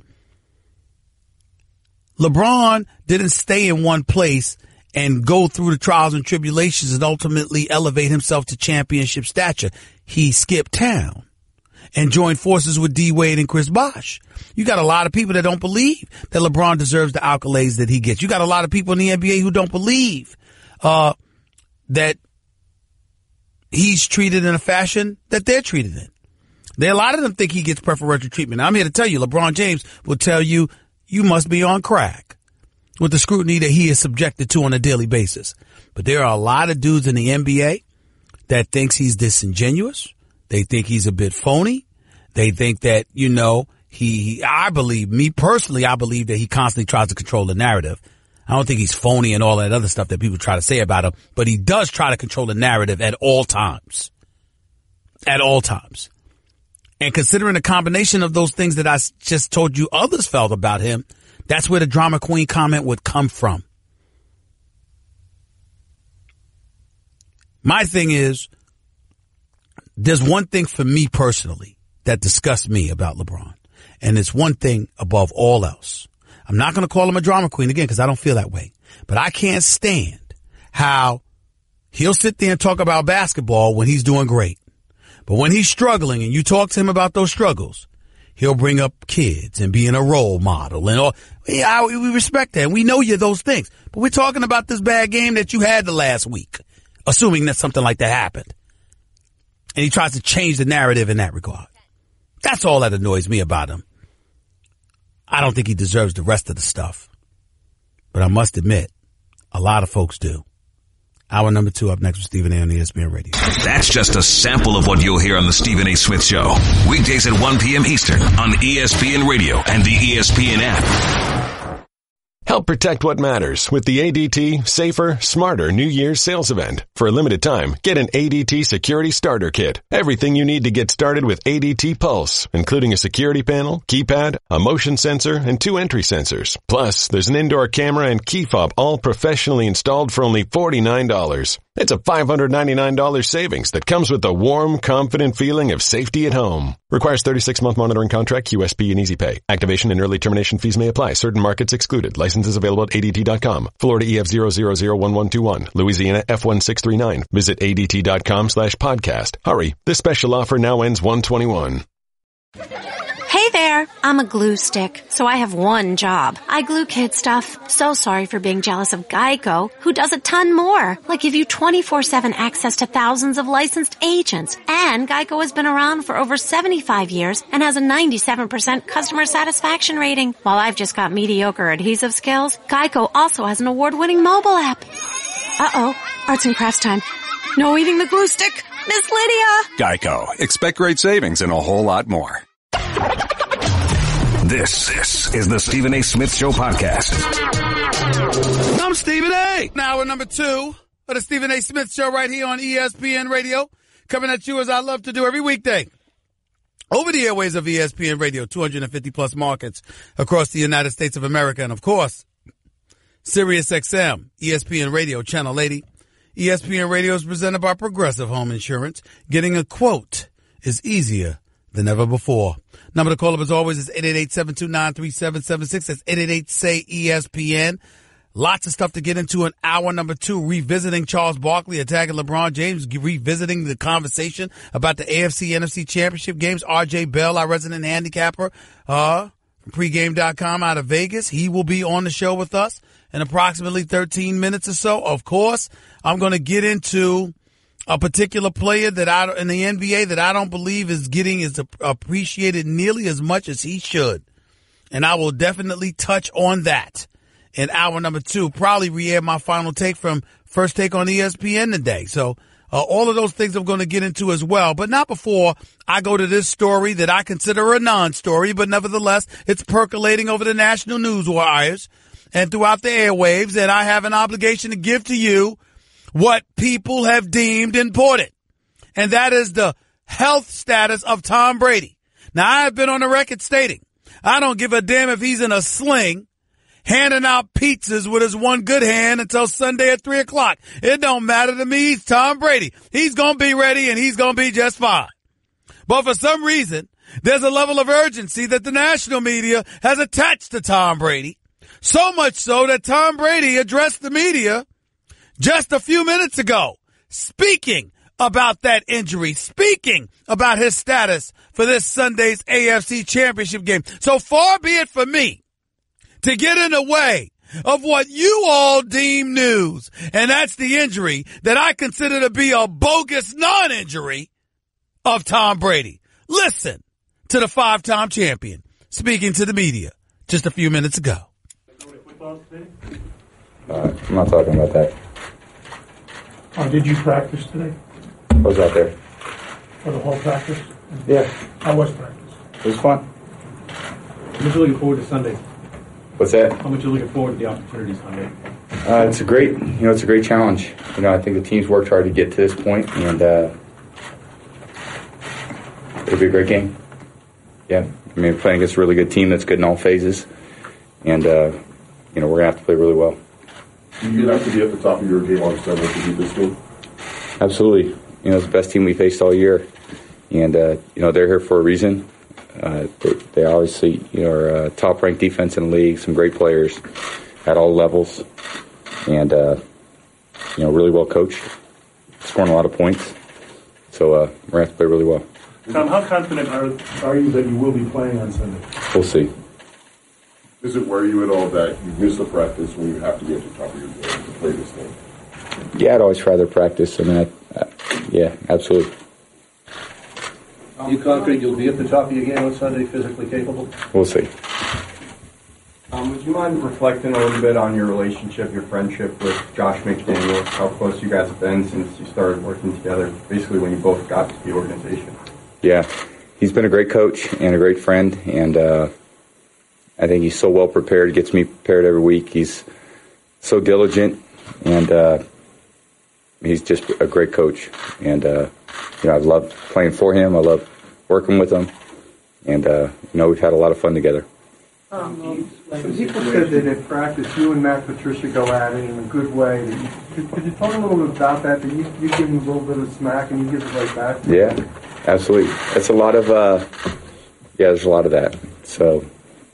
LeBron didn't stay in one place and go through the trials and tribulations and ultimately elevate himself to championship stature. He skipped town and joined forces with D. Wade and Chris Bosh. You got a lot of people that don't believe that LeBron deserves the accolades that he gets. You got a lot of people in the NBA who don't believe that he's treated in a fashion that they're treated in. A lot of them think he gets preferential treatment. I'm here to tell you, LeBron James will tell you, you must be on crack with the scrutiny that he is subjected to on a daily basis. But there are a lot of dudes in the NBA that thinks he's disingenuous. They think he's a bit phony. They think that, I believe that he constantly tries to control the narrative. I don't think he's phony and all that other stuff that people try to say about him, but he does try to control the narrative at all times. At all times. And considering the combination of those things that I just told you others felt about him, that's where the drama queen comment would come from. My thing is, there's one thing for me personally that disgusts me about LeBron. And it's one thing above all else. I'm not going to call him a drama queen again because I don't feel that way. But I can't stand how he'll sit there and talk about basketball when he's doing great. But when he's struggling and you talk to him about those struggles, he'll bring up kids and being a role model and all. Yeah, we respect that. And we know you're those things. But we're talking about this bad game that you had the last week, assuming that something like that happened. And he tries to change the narrative in that regard. That's all that annoys me about him. I don't think he deserves the rest of the stuff. But I must admit, a lot of folks do. Hour number 2 up next with Stephen A. on ESPN Radio. That's just a sample of what you'll hear on the Stephen A. Smith Show. Weekdays at 1 p.m. Eastern on ESPN Radio and the ESPN app. Help protect what matters with the ADT Safer, Smarter New Year's sales event. For a limited time, get an ADT Security Starter Kit. Everything you need to get started with ADT Pulse, including a security panel, keypad, a motion sensor, and 2 entry sensors. Plus, there's an indoor camera and key fob all professionally installed for only $49. It's a $599 savings that comes with a warm, confident feeling of safety at home. Requires 36-month monitoring contract, QSP, and Easy Pay. Activation and early termination fees may apply. Certain markets excluded. Licenses available at ADT.com. Florida EF0001121. Louisiana F1639. Visit ADT.com/podcast. Hurry. This special offer now ends 1/21. Hey there, I'm a glue stick, so I have one job. I glue kid stuff. So sorry for being jealous of Geico, who does a ton more, like give you 24/7 access to thousands of licensed agents. And Geico has been around for over 75 years and has a 97% customer satisfaction rating. While I've just got mediocre adhesive skills, Geico also has an award-winning mobile app. Uh-oh, arts and crafts time. No eating the glue stick, Miss Lydia! Geico. Expect great savings and a whole lot more. This is the Stephen A. Smith Show podcast. I'm Stephen A. Hour number 2 of the Stephen A. Smith Show right here on ESPN Radio. Coming at you as I love to do every weekday. Over the airways of ESPN Radio, 250 plus markets across the United States of America. And of course, Sirius XM, ESPN Radio, Channel 80. ESPN Radio is presented by Progressive Home Insurance. Getting a quote is easier than ever before. Number to call up as always is 888-729-3776. That's 888-SAY-ESPN. Lots of stuff to get into in hour number 2, revisiting Charles Barkley attacking LeBron James, revisiting the conversation about the AFC-NFC championship games. R.J. Bell, our resident handicapper, from pregame.com out of Vegas. He will be on the show with us in approximately 13 minutes or so. Of course, I'm going to get into a particular player in the NBA that I don't believe is appreciated nearly as much as he should. And I will definitely touch on that in hour number 2. Probably re-air my final take from First Take on ESPN today. So all of those things I'm going to get into as well, but not before I go to this story that I consider a non-story, but nevertheless, it's percolating over the national news wires and throughout the airwaves, and I have an obligation to give to you what people have deemed important, and that is the health status of Tom Brady. Now, I have been on the record stating I don't give a damn if he's in a sling handing out pizzas with his one good hand until Sunday at 3 o'clock. It don't matter to me. He's Tom Brady. He's going to be ready, and he's going to be just fine. But for some reason, there's a level of urgency that the national media has attached to Tom Brady, so much so that Tom Brady addressed the media just a few minutes ago, speaking about that injury, speaking about his status for this Sunday's AFC Championship game. So far be it for me to get in the way of what you all deem news, and that's the injury that I consider to be a bogus non-injury of Tom Brady. Listen to the 5-time champion speaking to the media just a few minutes ago. I'm not talking about that. Did you practice today? I was out there. For the whole practice? Yeah. How was practice? It was fun. How much are you looking forward to Sunday? What's that? How much are you looking forward to the opportunity Sunday? It's a great challenge. I think the team's worked hard to get to this point, and it'll be a great game. Yeah. We're playing against a really good team that's good in all phases, and we're going to have to play really well. Do you have to be at the top of your game on Sunday to beat this team? Absolutely. It's the best team we faced all year. And, they're here for a reason. They obviously, are a top-ranked defense in the league, some great players at all levels. And, really well coached, scoring a lot of points. So we're going to have to play really well. Tom, how confident are you that you will be playing on Sunday? We'll see. Does it worry you at all that you miss the practice when you have to be at the top of your game to play this thing? Yeah, I'd always rather practice. Yeah, absolutely. You confident you'll be at the top of your game on Sunday, physically capable? We'll see. Would you mind reflecting a little bit on your relationship, your friendship with Josh McDaniels, how close you guys have been since you started working together, basically when you both got to the organization? Yeah, he's been a great coach and a great friend, and I think he's so well prepared. He gets me prepared every week. He's so diligent, and he's just a great coach. And I love playing for him. I love working with him, and we've had a lot of fun together. Some people said that at practice, you and Matt Patricia go at it in a good way. Could you talk a little bit about that? That you give him a little bit of smack and you give it right back? Yeah, absolutely. That's a lot of there's a lot of that. So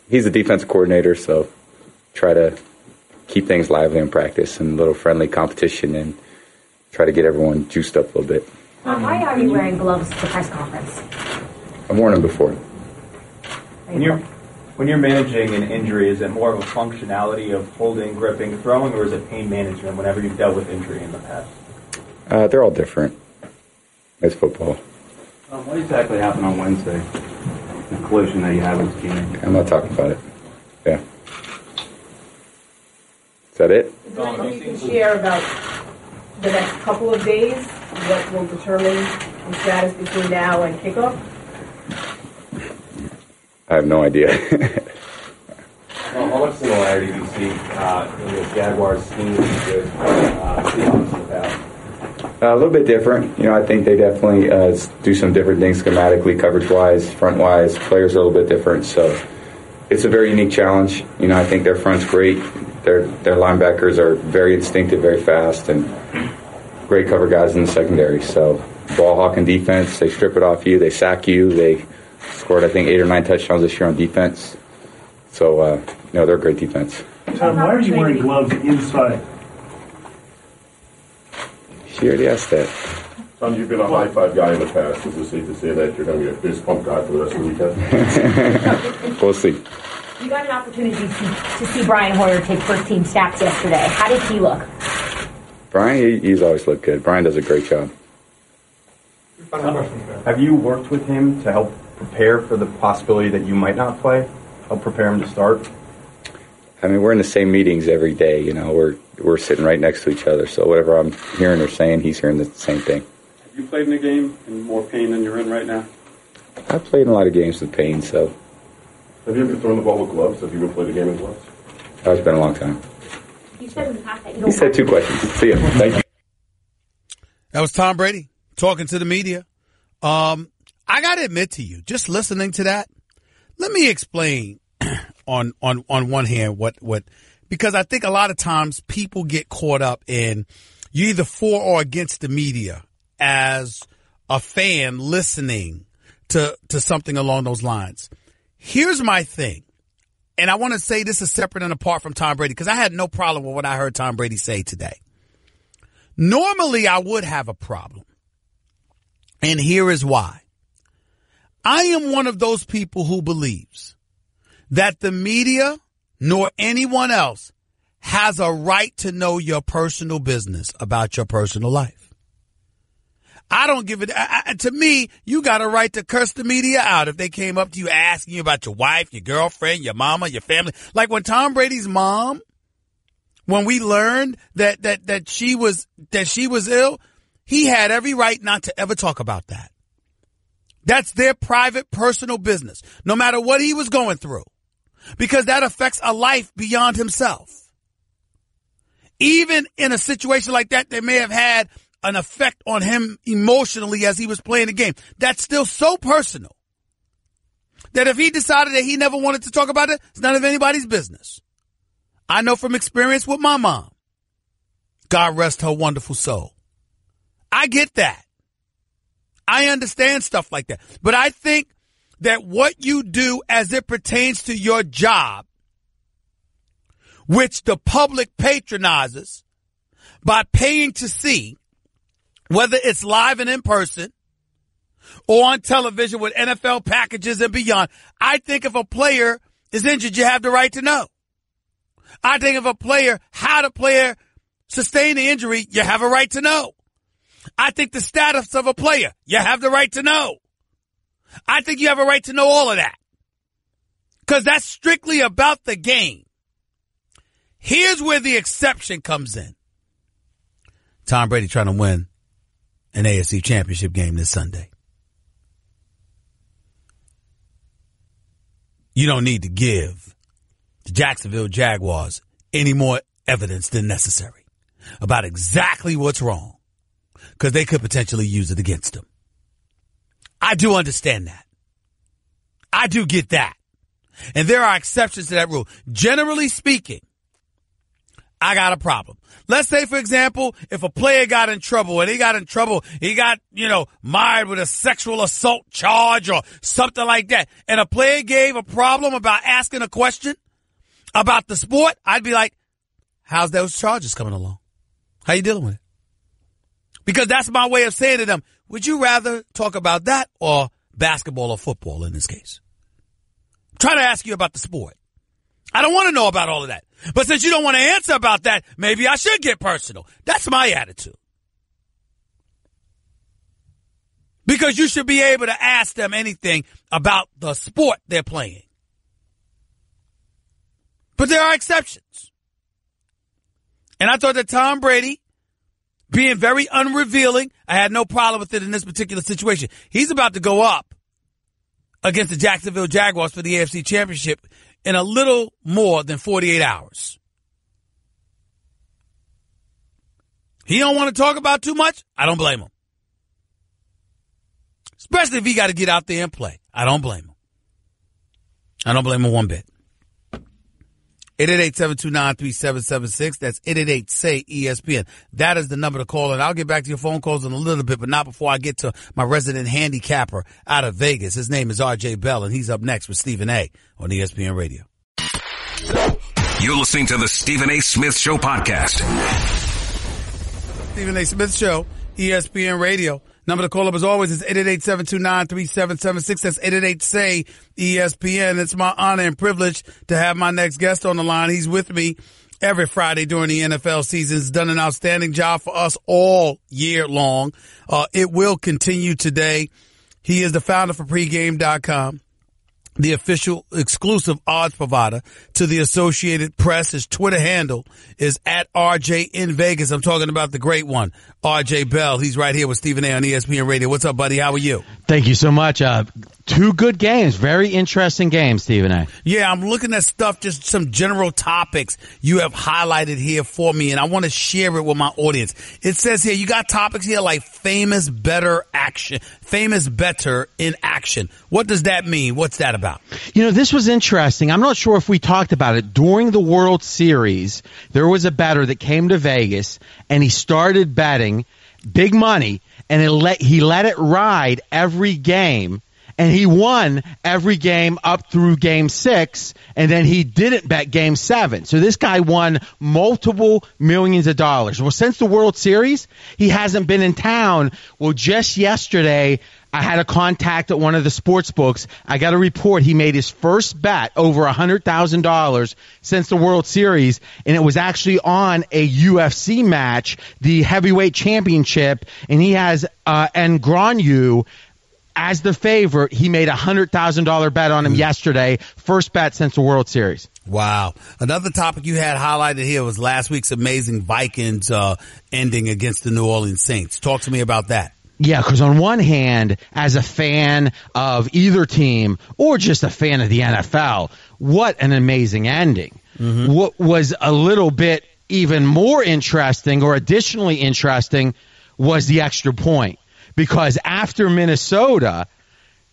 he's the defensive coordinator, so try to keep things lively in practice and a little friendly competition and try to get everyone juiced up a little bit. Why are you wearing gloves to the press conference? I've worn them before. When you're managing an injury, is it more of a functionality of holding, gripping, throwing, or is it pain management whenever you've dealt with injury in the past? They're all different. It's football. What exactly happened on Wednesday? The collision that you had with Keenan? I'm not talking about it. Yeah. Is that it? Is there anything you can share about the next couple of days? What will determine the status between now and kickoff? I have no idea. How much similarity do you see in the Jaguars scheme with Seahawks in the past? A little bit different. I think they definitely do some different things schematically, coverage-wise, front-wise. Players are a little bit different, so it's a very unique challenge. I think their front's great. Their linebackers are very instinctive, very fast, and great cover guys in the secondary. So ball hawking defense, they strip it off you, they sack you, they scored, I think, 8 or 9 touchdowns this year on defense. So, they're a great defense. Tom, why are you wearing gloves inside? She already asked that. Tom, you've been a high-five guy in the past. Is it safe to say that you're going to be a fist pump guy for the rest of the weekend? We'll see. You got an opportunity to see Brian Hoyer take first-team snaps yesterday. How did he look? Brian, he's always looked good. Brian does a great job. Have you worked with him to help prepare for the possibility that you might not play? Help prepare him to start? I mean, we're in the same meetings every day. We're sitting right next to each other. So whatever I'm hearing or saying, he's hearing the same thing. Have you played in a game in more pain than you're in right now? I've played in a lot of games with pain, so. Have you ever thrown the ball with gloves? Have you ever played a game in gloves? It's been a long time. You said in the past that you don't. He said 2 questions. See ya. Thank you. That was Tom Brady talking to the media. I got to admit to you, just listening to that, let me explain on one hand what because I think a lot of times people get caught up in you either for or against the media as a fan listening to something along those lines. Here's my thing, and I want to say this is separate and apart from Tom Brady because I had no problem with what I heard Tom Brady say today. Normally, I would have a problem, and here is why. I am one of those people who believes that the media nor anyone else has a right to know your personal business about your personal life. I don't give it. To me, you got a right to curse the media out if they came up to you asking you about your wife, your girlfriend, your mama, your family. Like when Tom Brady's mom, when we learned that she was ill, he had every right not to ever talk about that. That's their private, personal business, no matter what he was going through, because that affects a life beyond himself. Even in a situation like that, they may have had an effect on him emotionally as he was playing the game. That's still so personal that if he decided that he never wanted to talk about it, it's none of anybody's business. I know from experience with my mom. God rest her wonderful soul. I get that. I understand stuff like that. But I think that what you do as it pertains to your job, which the public patronizes by paying to see, whether it's live and in person or on television with NFL packages and beyond, I think if a player is injured, you have the right to know. I think if a player, how the player sustained the injury, you have a right to know. I think the status of a player, you have the right to know. I think you have a right to know all of that. Because that's strictly about the game. Here's where the exception comes in. Tom Brady trying to win an AFC championship game this Sunday. You don't need to give the Jacksonville Jaguars any more evidence than necessary about exactly what's wrong, because they could potentially use it against them. I do understand that. I do get that. And there are exceptions to that rule. Generally speaking, I got a problem. Let's say, for example, if a player got in trouble and he got, mired with a sexual assault charge or something like that, and a player gave a problem about asking a question about the sport, I'd be like, how's those charges coming along? How you dealing with it? Because that's my way of saying to them, would you rather talk about that or basketball or football in this case? I'm trying to ask you about the sport. I don't want to know about all of that. But since you don't want to answer about that, maybe I should get personal. That's my attitude. Because you should be able to ask them anything about the sport they're playing. But there are exceptions. And I thought that Tom Brady, being very unrevealing, I had no problem with it in this particular situation. He's about to go up against the Jacksonville Jaguars for the AFC Championship in a little more than 48 hours. He don't want to talk about too much. I don't blame him. Especially if he got to get out there and play. I don't blame him. I don't blame him one bit. 888-729-3776. That's 888-SAY-ESPN. That is the number to call, and I'll get back to your phone calls in a little bit, but not before I get to my resident handicapper out of Vegas. His name is RJ Bell, and he's up next with Stephen A. on ESPN Radio. You're listening to the Stephen A. Smith Show podcast. Stephen A. Smith Show, ESPN Radio. Number to call up as always is 888-729-3776. That's 888-SAY-ESPN. It's my honor and privilege to have my next guest on the line. He's with me every Friday during the NFL season. He's done an outstanding job for us all year long. It will continue today. He is the founder for pregame.com, the official exclusive odds provider to the Associated Press. His Twitter handle is at RJ in Vegas. I'm talking about the great one, RJ Bell. He's right here with Stephen A. on ESPN Radio. What's up, buddy? How are you? Thank you so much. Two good games. Very interesting games, Stephen A. Yeah, I'm looking at stuff, just some general topics you have highlighted here for me, and I want to share it with my audience. It says here, you got topics here like famous better in action. What does that mean? What's that about? This was interesting. I'm not sure if we talked about it. During the World Series, there was a bettor that came to Vegas, and he started betting big money, and he let it ride every game. And he won every game up through game 6, and then he didn't bet game 7. So this guy won multiple millions of dollars. Well, since the World Series, he hasn't been in town. Well, just yesterday, I had a contact at one of the sports books. I got a report he made his first bet over $100,000 since the World Series, and it was actually on a UFC match, the heavyweight championship, and he has Ngannou as the favorite. He made a $100,000 bet on him yesterday. First bet since the World Series. Wow. Another topic you had highlighted here was last week's amazing Vikings ending against the New Orleans Saints. Talk to me about that. Yeah, because on one hand, as a fan of either team or just a fan of the NFL, what an amazing ending. Mm-hmm. What was a little bit even more interesting or additionally interesting was the extra point. Because after Minnesota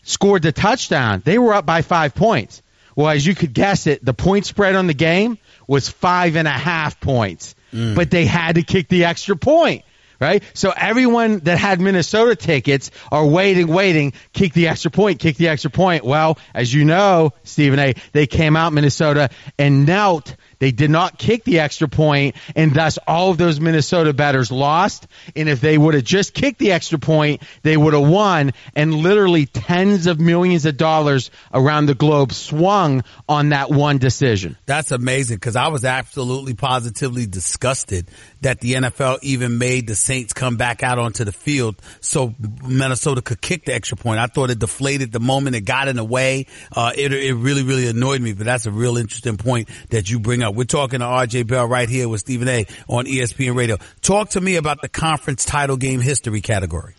scored the touchdown, they were up by 5 points. Well, as you could guess it, the point spread on the game was 5.5 points. But they had to kick the extra point, right? So everyone that had Minnesota tickets are waiting, kick the extra point. Well, as you know, Stephen A., they came out Minnesota and knelt They did not kick the extra point, and thus all of those Minnesota bettors lost. And if they would have just kicked the extra point, they would have won, and literally tens of millions of dollars around the globe swung on that one decision. That's amazing, because I was absolutely positively disgusted that the NFL even made the Saints come back out onto the field so Minnesota could kick the extra point. I thought it deflated the moment. It got in the way. It really, really annoyed me, but that's a real interesting point that you bring up. We're talking to RJ Bell right here with Stephen A. on ESPN Radio. Talk to me about the conference title game history category.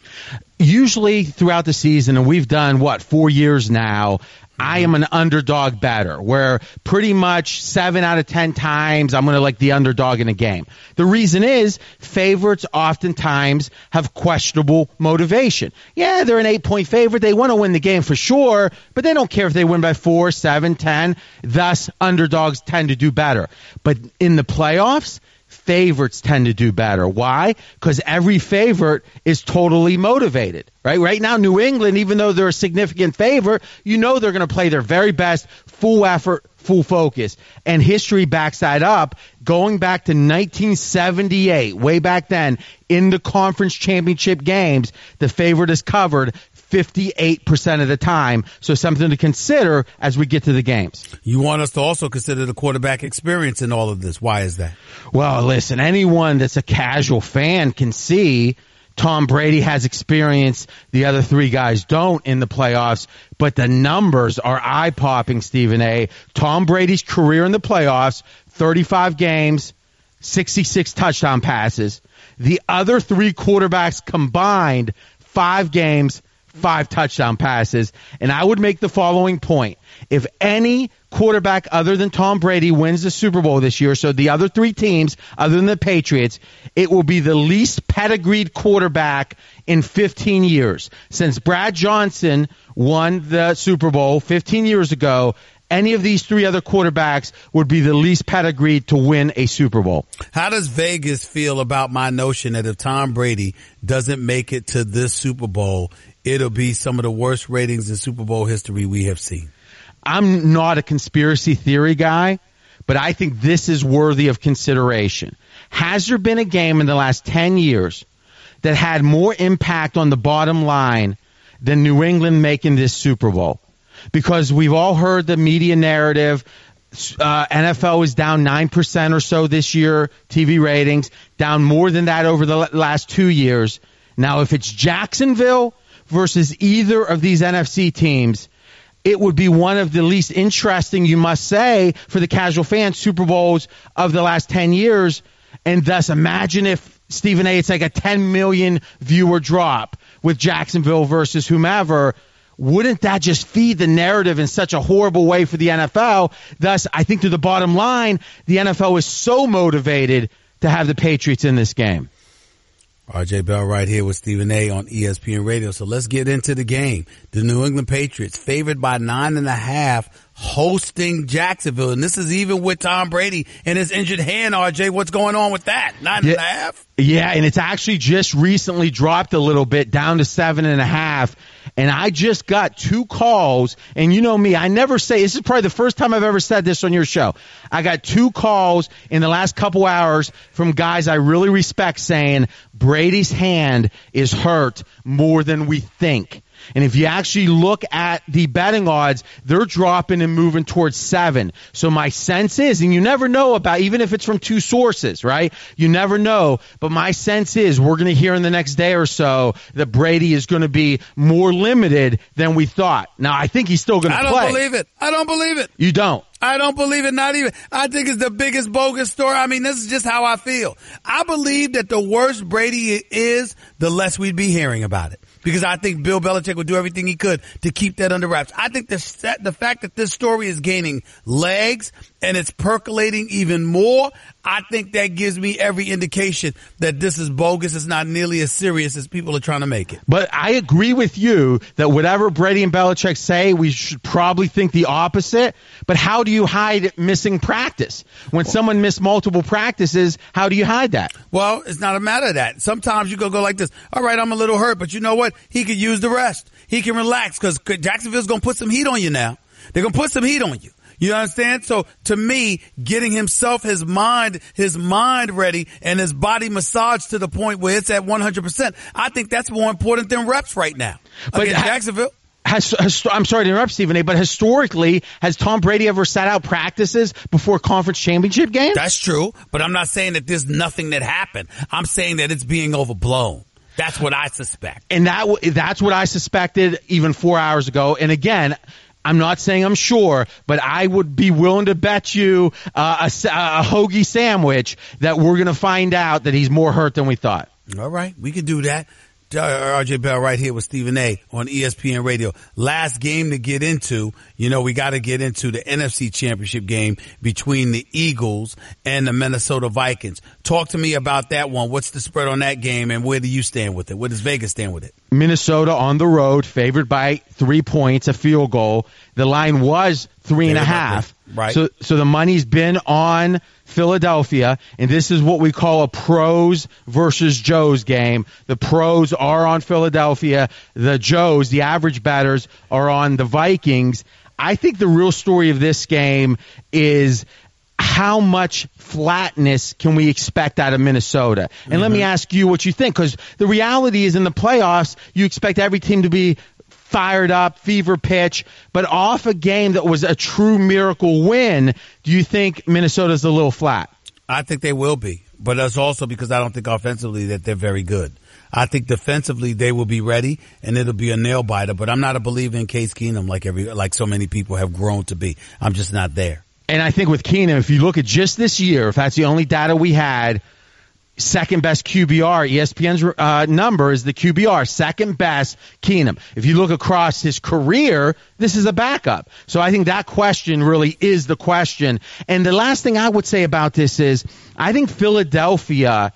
Usually throughout the season, and we've done, 4 years now, I am an underdog bettor, where pretty much 7 out of 10 times I'm going to like the underdog in a game. The reason is favorites oftentimes have questionable motivation. Yeah, they're an 8-point favorite. They want to win the game for sure, but they don't care if they win by 4, 7, 10. Thus, underdogs tend to do better. But in the playoffs, favorites tend to do better. Why? Because every favorite is totally motivated, right? Right now, New England, even though they're a significant favorite, you know they're going to play their very best, full effort, full focus. And history backs that up. Going back to 1978, way back then, in the conference championship games, the favorite is covered 58% of the time. So something to consider as we get to the games. You want us to also consider the quarterback experience in all of this. Why is that? Well, listen, anyone that's a casual fan can see Tom Brady has experience the other three guys don't in the playoffs, but the numbers are eye-popping, Stephen A. Tom Brady's career in the playoffs, 35 games, 66 touchdown passes. The other three quarterbacks combined, 5 games, 5 touchdown passes. And I would make the following point. If any quarterback other than Tom Brady wins the Super Bowl this year, so the other 3 teams other than the Patriots, it will be the least pedigreed quarterback in 15 years. Since Brad Johnson won the Super Bowl 15 years ago, any of these 3 other quarterbacks would be the least pedigreed to win a Super Bowl. How does Vegas feel about my notion that if Tom Brady doesn't make it to this Super Bowl, it'll be some of the worst ratings in Super Bowl history we have seen? I'm not a conspiracy theory guy, but I think this is worthy of consideration. Has there been a game in the last 10 years that had more impact on the bottom line than New England making this Super Bowl? Because we've all heard the media narrative. NFL is down 9% or so this year, TV ratings, down more than that over the last 2 years. Now, if it's Jacksonville versus either of these NFC teams, it would be one of the least interesting, you must say, for the casual fan, Super Bowls of the last 10 years. And thus, imagine if, Stephen A., it's like a 10 million viewer drop with Jacksonville versus whomever. Wouldn't that just feed the narrative in such a horrible way for the NFL? Thus, I think to the bottom line, the NFL is so motivated to have the Patriots in this game. RJ Bell right here with Stephen A. on ESPN Radio. So let's get into the game. The New England Patriots favored by 9.5, hosting Jacksonville. And this is even with Tom Brady and his injured hand, RJ. What's going on with that? 9.5? Yeah, and it's actually just recently dropped a little bit down to 7.5. And I just got 2 calls, and you know me, I never say, this is probably the first time I've ever said this on your show. I got 2 calls in the last couple hours from guys I really respect saying Brady's hand is hurt more than we think. And if you actually look at the betting odds, they're dropping and moving towards 7. So my sense is, and you never know about, even if it's from 2 sources, right? You never know. But my sense is we're going to hear in the next day or so that Brady is going to be more limited than we thought. Now, I think he's still going to play. I don't believe it. I don't believe it. You don't? I don't believe it, not even. I think it's the biggest bogus story. I mean, this is just how I feel. I believe that the worse Brady is, the less we'd be hearing about it. Because I think Bill Belichick would do everything he could to keep that under wraps. I think the fact that this story is gaining legs and it's percolating even more, I think that gives me every indication that this is bogus. It's not nearly as serious as people are trying to make it. But I agree with you that whatever Brady and Belichick say, we should probably think the opposite. But how do you hide missing practice? When someone missed multiple practices, how do you hide that? Well, it's not a matter of that. Sometimes you go like this. All right, I'm a little hurt, but you know what? He could use the rest. He can relax because Jacksonville's going to put some heat on you now. They're going to put some heat on you. You understand? So to me, getting himself his mind ready and his body massaged to the point where it's at 100%. I think that's more important than reps right now. But Jacksonville. I'm sorry to interrupt, Stephen A., but historically, has Tom Brady ever sat out practices before conference championship games? That's true, but I'm not saying that there's nothing that happened. I'm saying that it's being overblown. That's what I suspect. And that's what I suspected even 4 hours ago. And again, I'm not saying I'm sure, but I would be willing to bet you a hoagie sandwich that we're going to find out that he's more hurt than we thought. All right, we can do that. RJ Bell right here with Stephen A. on ESPN Radio. Last game to get into, we got to get into the NFC Championship game between the Eagles and the Minnesota Vikings. Talk to me about that one. What's the spread on that game, and where do you stand with it? Where does Vegas stand with it? Minnesota on the road, favored by 3 points, a field goal. The line was 3.5. Right. So the money's been on Philadelphia, and this is what we call a pros versus Joes game. The pros are on Philadelphia. The Joes, the average bettors, are on the Vikings. I think the real story of this game is how much flatness can we expect out of Minnesota? And let me ask you what you think, because the reality is in the playoffs, you expect every team to be fired up, fever pitch, but off a game that was a true miracle win, do you think Minnesota's a little flat? I think they will be, but that's also because I don't think offensively that they're very good. I think defensively they will be ready, and it'll be a nail biter, but I'm not a believer in Case Keenum like so many people have grown to be. I'm just not there. And I think with Keenum, if you look at just this year, if that's the only data we had, second best QBR, ESPN's number is the QBR, second best Keenum. If you look across his career, this is a backup. So I think that question really is the question. And the last thing I would say about this is I think Philadelphia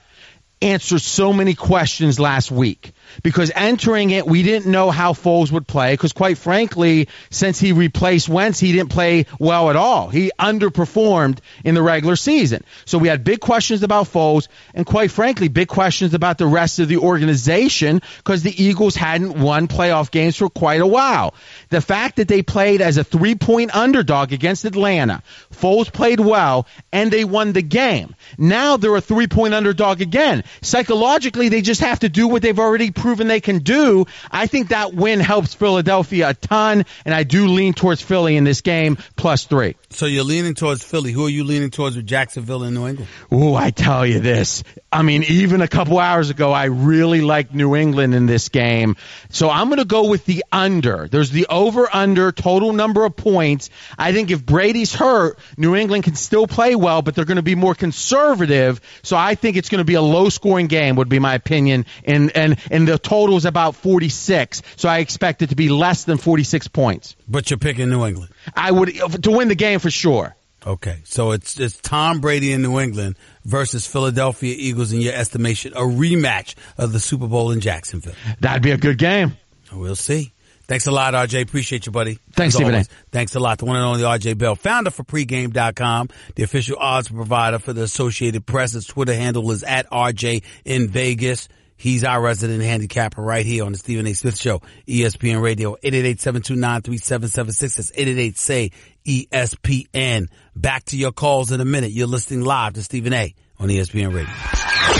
answered so many questions last week. Because entering it, we didn't know how Foles would play because, quite frankly, since he replaced Wentz, he didn't play well at all. He underperformed in the regular season. So we had big questions about Foles and, quite frankly, big questions about the rest of the organization because the Eagles hadn't won playoff games for quite a while. The fact that they played as a 3-point underdog against Atlanta, Foles played well, and they won the game. Now they're a 3-point underdog again. Psychologically, they just have to do what they've already proven they can do. I think that win helps Philadelphia a ton, and I do lean towards Philly in this game, +3. So you're leaning towards Philly. Who are you leaning towards with Jacksonville and New England? Ooh, I tell you this. I mean, even a couple hours ago, I really liked New England in this game. So I'm going to go with the under. There's the over-under total number of points. I think if Brady's hurt, New England can still play well, but they're going to be more conservative. So I think it's going to be a low-scoring game, would be my opinion. And the total is about 46. So I expect it to be less than 46 points. But you're picking New England? I would, to win the game for sure. Okay, so it's Tom Brady in New England versus Philadelphia Eagles, in your estimation, a rematch of the Super Bowl in Jacksonville. That'd be a good game. We'll see. Thanks a lot, RJ. Appreciate you, buddy. Thanks, Stephen A. Thanks a lot. The one and only RJ Bell, founder for pregame.com, the official odds provider for the Associated Press. His Twitter handle is @RJ in Vegas. He's our resident handicapper right here on the Stephen A. Smith Show, ESPN Radio, 888-729-3776. That's 888-SAY-ESPN. Back to your calls in a minute. You're listening live to Stephen A. on ESPN Radio.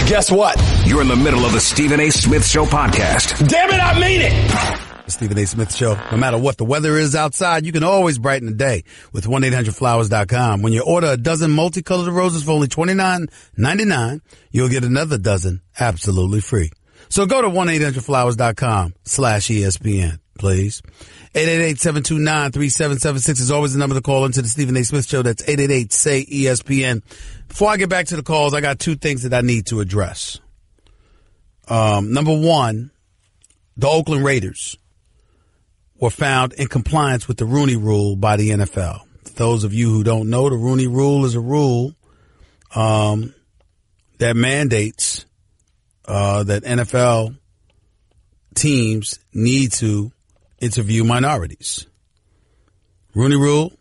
Guess what? You're in the middle of the Stephen A. Smith Show podcast. Damn it, I mean it! The Stephen A. Smith Show. No matter what the weather is outside, you can always brighten the day with 1-800-Flowers.com. When you order a dozen multicolored roses for only $29.99, you'll get another dozen absolutely free. So go to 1-800-Flowers.com/ESPN, please. 888-729-3776 is always the number to call into the Stephen A. Smith Show. That's 888-SAY-ESPN. Before I get back to the calls, I got two things that I need to address. Number one, the Oakland Raiders were found in compliance with the Rooney Rule by the NFL. For those of you who don't know, the Rooney Rule is a rule that mandates that NFL teams need to interview minorities. Rooney Rule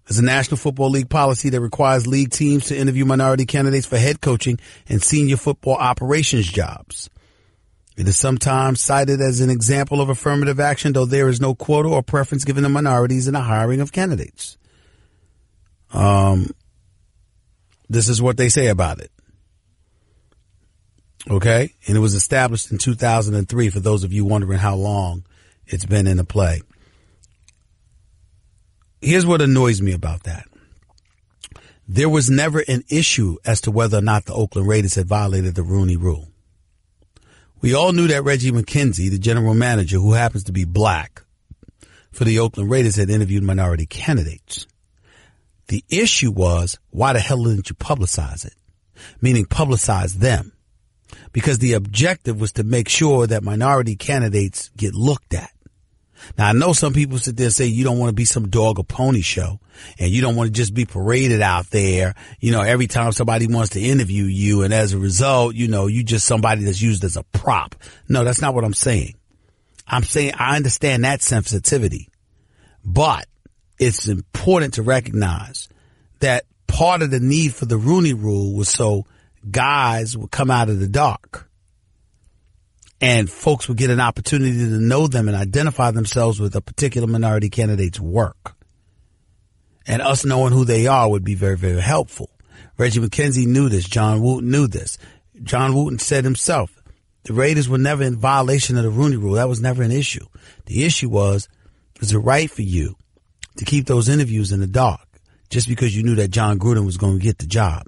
is a National Football League policy that requires league teams to interview minority candidates for head coaching and senior football operations jobs. It is sometimes cited as an example of affirmative action, though there is no quota or preference given to minorities in the hiring of candidates. This is what they say about it. Okay? And it was established in 2003, for those of you wondering how long it's been in the play. Here's what annoys me about that. There was never an issue as to whether or not the Oakland Raiders had violated the Rooney Rule. We all knew that Reggie McKenzie, the general manager, who happens to be black, for the Oakland Raiders, had interviewed minority candidates. The issue was, why the hell didn't you publicize it? Meaning publicize them. Because the objective was to make sure that minority candidates get looked at. Now, I know some people sit there and say you don't want to be some dog or pony show, and you don't want to just be paraded out there, every time somebody wants to interview you, and as a result, you just somebody that's used as a prop. No, that's not what I'm saying. I'm saying I understand that sensitivity, but it's important to recognize that part of the need for the Rooney Rule was so guys would come out of the dark and folks would get an opportunity to know them and identify themselves with a particular minority candidate's work. And us knowing who they are would be very, very helpful. Reggie McKenzie knew this. John Wooten knew this. John Wooten said himself, the Raiders were never in violation of the Rooney Rule. That was never an issue. The issue was it right for you to keep those interviews in the dark just because you knew that John Gruden was going to get the job?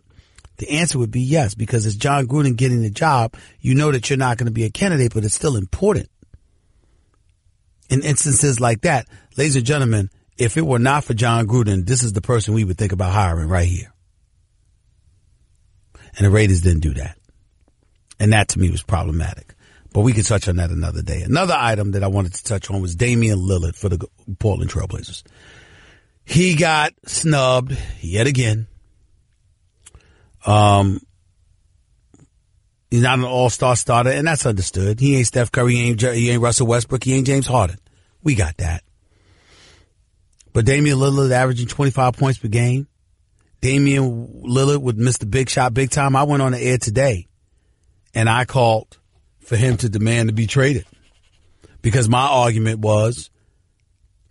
The answer would be yes, because it's John Gruden getting the job. You know that you're not going to be a candidate, but it's still important. In instances like that, ladies and gentlemen, if it were not for John Gruden, this is the person we would think about hiring right here. And the Raiders didn't do that. And that to me was problematic. But we could touch on that another day. Another item that I wanted to touch on was Damien Lillard for the Portland Trail Blazers. He got snubbed yet again. He's not an all-star starter, and that's understood. He ain't Steph Curry, he ain't Russell Westbrook, he ain't James Harden. We got that. But Damien Lillard averaging 25 points per game. Damien Lillard would miss the big shot big time. I went on the air today, and I called for him to demand to be traded. Because my argument was,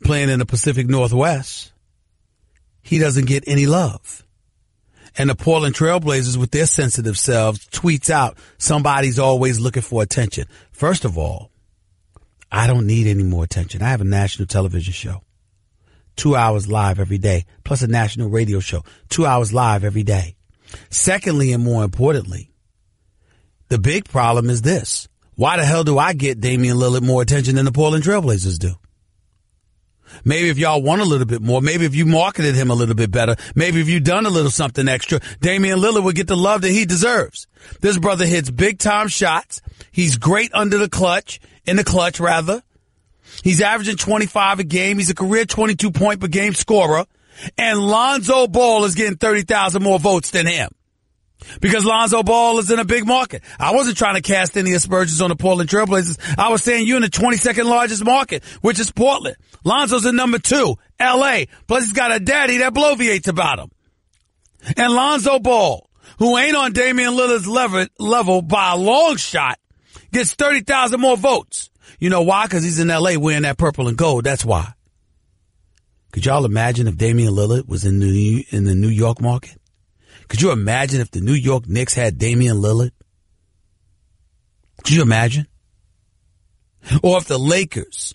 playing in the Pacific Northwest, he doesn't get any love. And the Portland Trailblazers, with their sensitive selves, tweets out, somebody's always looking for attention. First of all, I don't need any more attention. I have a national television show, 2 hours live every day, plus a national radio show, 2 hours live every day. Secondly, and more importantly, the big problem is this. Why the hell do I get Damian Lillard more attention than the Portland Trailblazers do? Maybe if y'all want a little bit more, maybe if you marketed him a little bit better, maybe if you done a little something extra, Damian Lillard would get the love that he deserves. This brother hits big time shots. He's great under the clutch, in the clutch rather. He's averaging 25 a game. He's a career 22 point per game scorer. And Lonzo Ball is getting 30,000 more votes than him. Because Lonzo Ball is in a big market. I wasn't trying to cast any aspersions on the Portland Trailblazers. I was saying you're in the 22nd largest market, which is Portland. Lonzo's in number 2, L.A. Plus he's got a daddy that bloviates about him. And Lonzo Ball, who ain't on Damian Lillard's level by a long shot, gets 30,000 more votes. You know why? Because he's in L.A. wearing that purple and gold. That's why. Could y'all imagine if Damian Lillard was in the New York market? Could you imagine if the New York Knicks had Damian Lillard? Could you imagine? Or if the Lakers,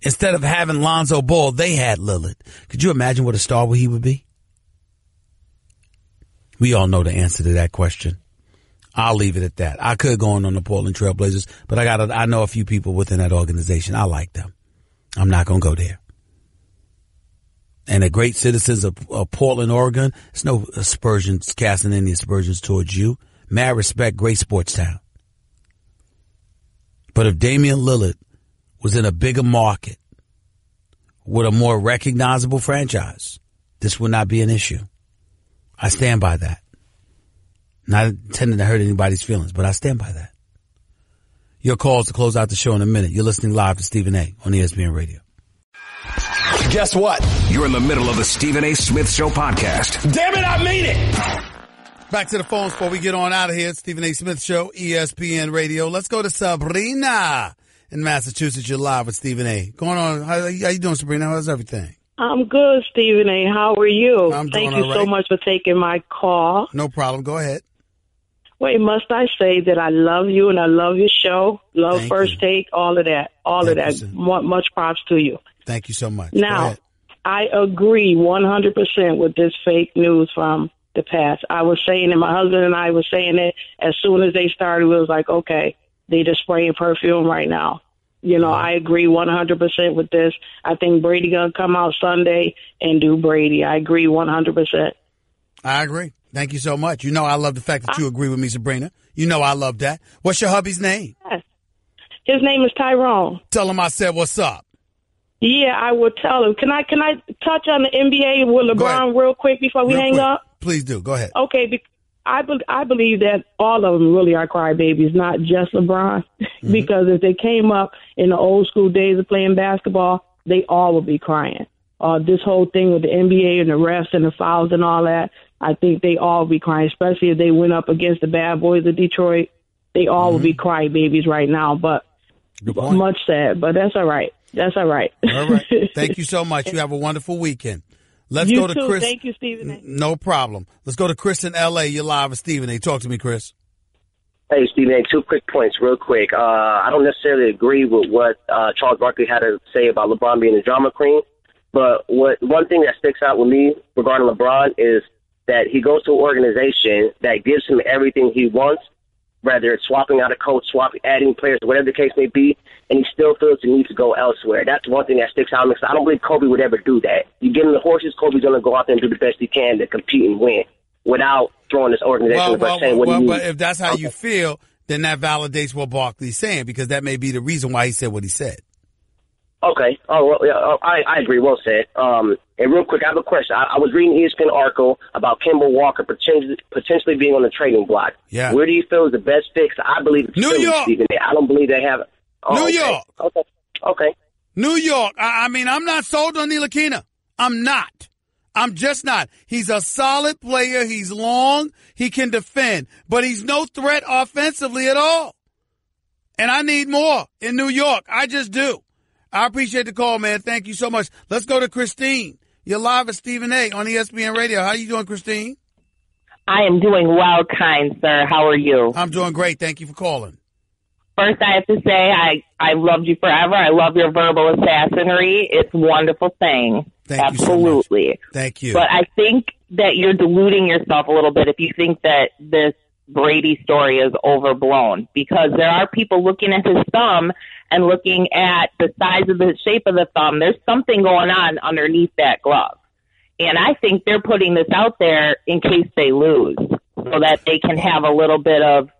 instead of having Lonzo Ball, they had Lillard. Could you imagine what a star he would be? We all know the answer to that question. I'll leave it at that. I could go on the Portland Trailblazers, but I know a few people within that organization. I like them. I'm not going to go there. And the great citizens of Portland, Oregon, there's no aspersions, casting any aspersions towards you. Mad respect, great sports town. But if Damian Lillard was in a bigger market with a more recognizable franchise, this would not be an issue. I stand by that. Not intending to hurt anybody's feelings, but I stand by that. Your calls to close out the show in a minute. You're listening live to Stephen A. on ESPN Radio. Guess what? You're in the middle of the Stephen A. Smith Show podcast. Damn it, I mean it! Back to the phones before we get on out of here. Stephen A. Smith Show, ESPN Radio. Let's go to Sabrina in Massachusetts. You're live with Stephen A. Going on. How you doing, Sabrina? How's everything? I'm good, Stephen A. How are you? Thank you so much for taking my call. No problem. Go ahead. Wait, must I say that I love you and I love your show? Love First Take, all of that. Much props to you. Thank you so much. Now, I agree 100% with this fake news from the past. I was saying it, my husband and I were saying it as soon as they started. We was like, okay, they just spraying perfume right now. You know, I agree 100% with this. I think Brady going to come out Sunday and do Brady. I agree 100%. I agree. Thank you so much. You know I love the fact that you agree with me, Sabrina. You know I love that. What's your hubby's name? His name is Tyrone. Tell him I said what's up. Yeah, I will tell him. Can I touch on the NBA with LeBron real quick before we hang up? Please do. Go ahead. Okay, I believe that all of them really are crybabies, not just LeBron. Because if they came up in the old school days of playing basketball, they all would be crying. This whole thing with the NBA and the refs and the fouls and all that, I think they all would be crying, especially if they went up against the bad boys of Detroit. They all would be crybabies right now, but much sad. But that's all right. That's all right. All right. Thank you so much. You have a wonderful weekend. Let's go to too. Chris. Thank you, Stephen A. No problem. Let's go to Chris in L.A. You're live with Stephen A. Talk to me, Chris. Hey, Stephen A., 2 quick points real quick. I don't necessarily agree with what Charles Barkley had to say about LeBron being a drama queen, but one thing that sticks out with me regarding LeBron is that he goes to an organization that gives him everything he wants, whether it's swapping out a coach, adding players, whatever the case may be, and he still feels the need to go elsewhere. That's one thing that sticks out. I don't believe Kobe would ever do that. You give him the horses, Kobe's going to go out there and do the best he can to compete and win without throwing this organization saying what he needs. But if that's how you feel, then that validates what Barkley's saying, because that may be the reason why he said what he said. Okay. Oh, well, yeah, I agree. Well said. And real quick, I have a question. I was reading ESPN article about Kemba Walker potentially being on the trading block. Yeah. Where do you feel is the best fix? I believe it's New York. Stephen A. I don't believe they have it. New York. Okay. New York. I mean, I'm not sold on Ntilikina. I'm not. I'm just not. He's a solid player. He's long. He can defend. But he's no threat offensively at all. And I need more in New York. I just do. I appreciate the call, man. Thank you so much. Let's go to Christine. You're live with Stephen A. on ESPN Radio. How you doing, Christine? I am doing well, kind sir. How are you? I'm doing great. Thank you for calling. First, I have to say I loved you forever. I love your verbal assassinry. It's a wonderful thing. Thank Absolutely. you so much. Thank you. But I think that you're deluding yourself a little bit if you think that this Brady story is overblown, because there are people looking at his thumb and looking at the size of the shape of the thumb. There's something going on underneath that glove. And I think they're putting this out there in case they lose so that they can have a little bit of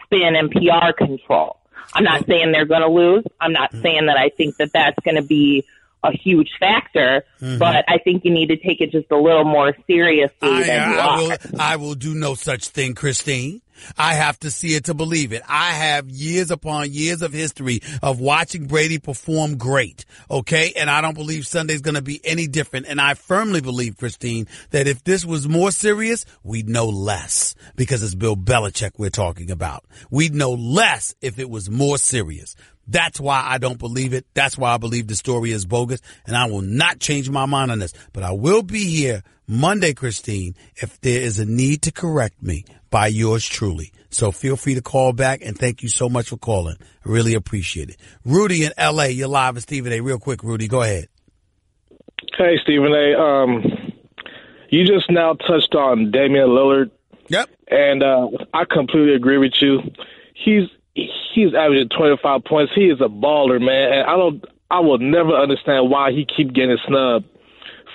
spin and PR control. I'm not saying they're going to lose. I'm not saying that I think that that's going to be a huge factor, but I think you need to take it just a little more seriously than you are. I will do no such thing, Christine. I have to see it to believe it. I have years upon years of history of watching Brady perform great, okay? And I don't believe Sunday's going to be any different. And I firmly believe, Christine, that if this was more serious, we'd know less, because it's Bill Belichick we're talking about. We'd know less if it was more serious. That's why I don't believe it. That's why I believe the story is bogus, and I will not change my mind on this. But I will be here Monday, Christine, if there is a need to correct me by yours truly. So feel free to call back, and thank you so much for calling. I really appreciate it. Rudy in L.A., you're live with Stephen A. Real quick, Rudy, go ahead. Hey, Stephen A. You just now touched on Damien Lillard. Yep. And I completely agree with you. He's averaging 25 points. He is a baller, man. And I will never understand why he keep getting snubbed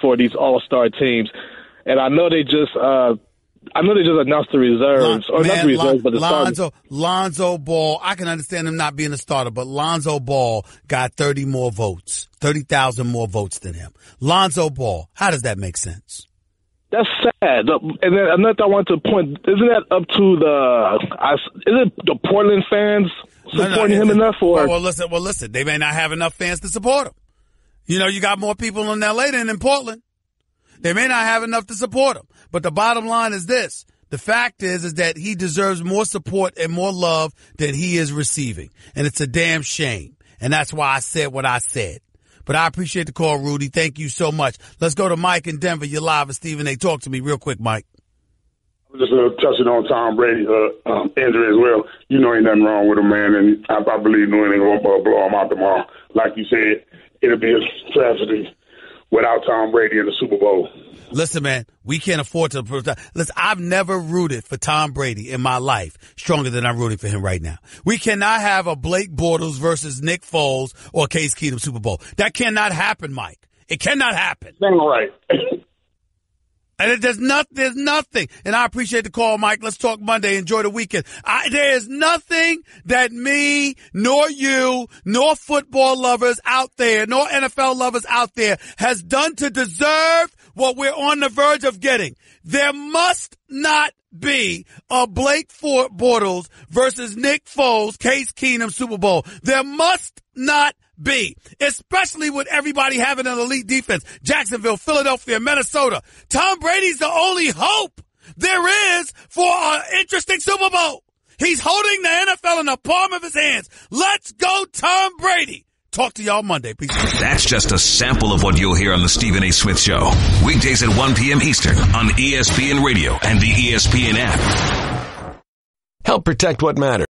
for these all-star teams. And I know they just announced the reserves, not the reserves, but the starters. Lonzo Ball. I can understand him not being a starter, but Lonzo Ball got 30,000 more votes than him. Lonzo Ball. How does that make sense? That's sad. And then another thing I want to point, isn't that up to is it the Portland fans supporting him enough? Or? Well, listen, they may not have enough fans to support him. You know, you got more people in L.A. than in Portland. They may not have enough to support him. But the bottom line is this. The fact is that he deserves more support and more love than he is receiving. And it's a damn shame. And that's why I said what I said. But I appreciate the call, Rudy. Thank you so much. Let's go to Mike in Denver. You're live with Stephen A. Talk to me real quick, Mike. Just touching on Tom Brady injury as well. You know ain't nothing wrong with him, man, and I believe New England going to blow him out tomorrow. Like you said, it'll be a tragedy without Tom Brady in the Super Bowl. Listen, man, we can't afford to. Listen, I've never rooted for Tom Brady in my life stronger than I'm rooting for him right now. We cannot have a Blake Bortles versus Nick Foles or Case Keenum Super Bowl. That cannot happen, Mike. It cannot happen. That's right. And there's nothing. And I appreciate the call, Mike. Let's talk Monday. Enjoy the weekend. There is nothing that me, nor you, nor football lovers out there, nor NFL lovers out there has done to deserve what we're on the verge of getting. There must not be a Blake Bortles versus Nick Foles, Case Keenum Super Bowl. There must not be, especially with everybody having an elite defense. Jacksonville, Philadelphia, Minnesota. Tom Brady's the only hope there is for an interesting Super Bowl. He's holding the NFL in the palm of his hands. Let's go, Tom Brady. Talk to y'all Monday. Peace. That's just a sample of what you'll hear on the Stephen A. Smith Show. Weekdays at 1 p.m. Eastern on ESPN Radio and the ESPN app. Help protect what matters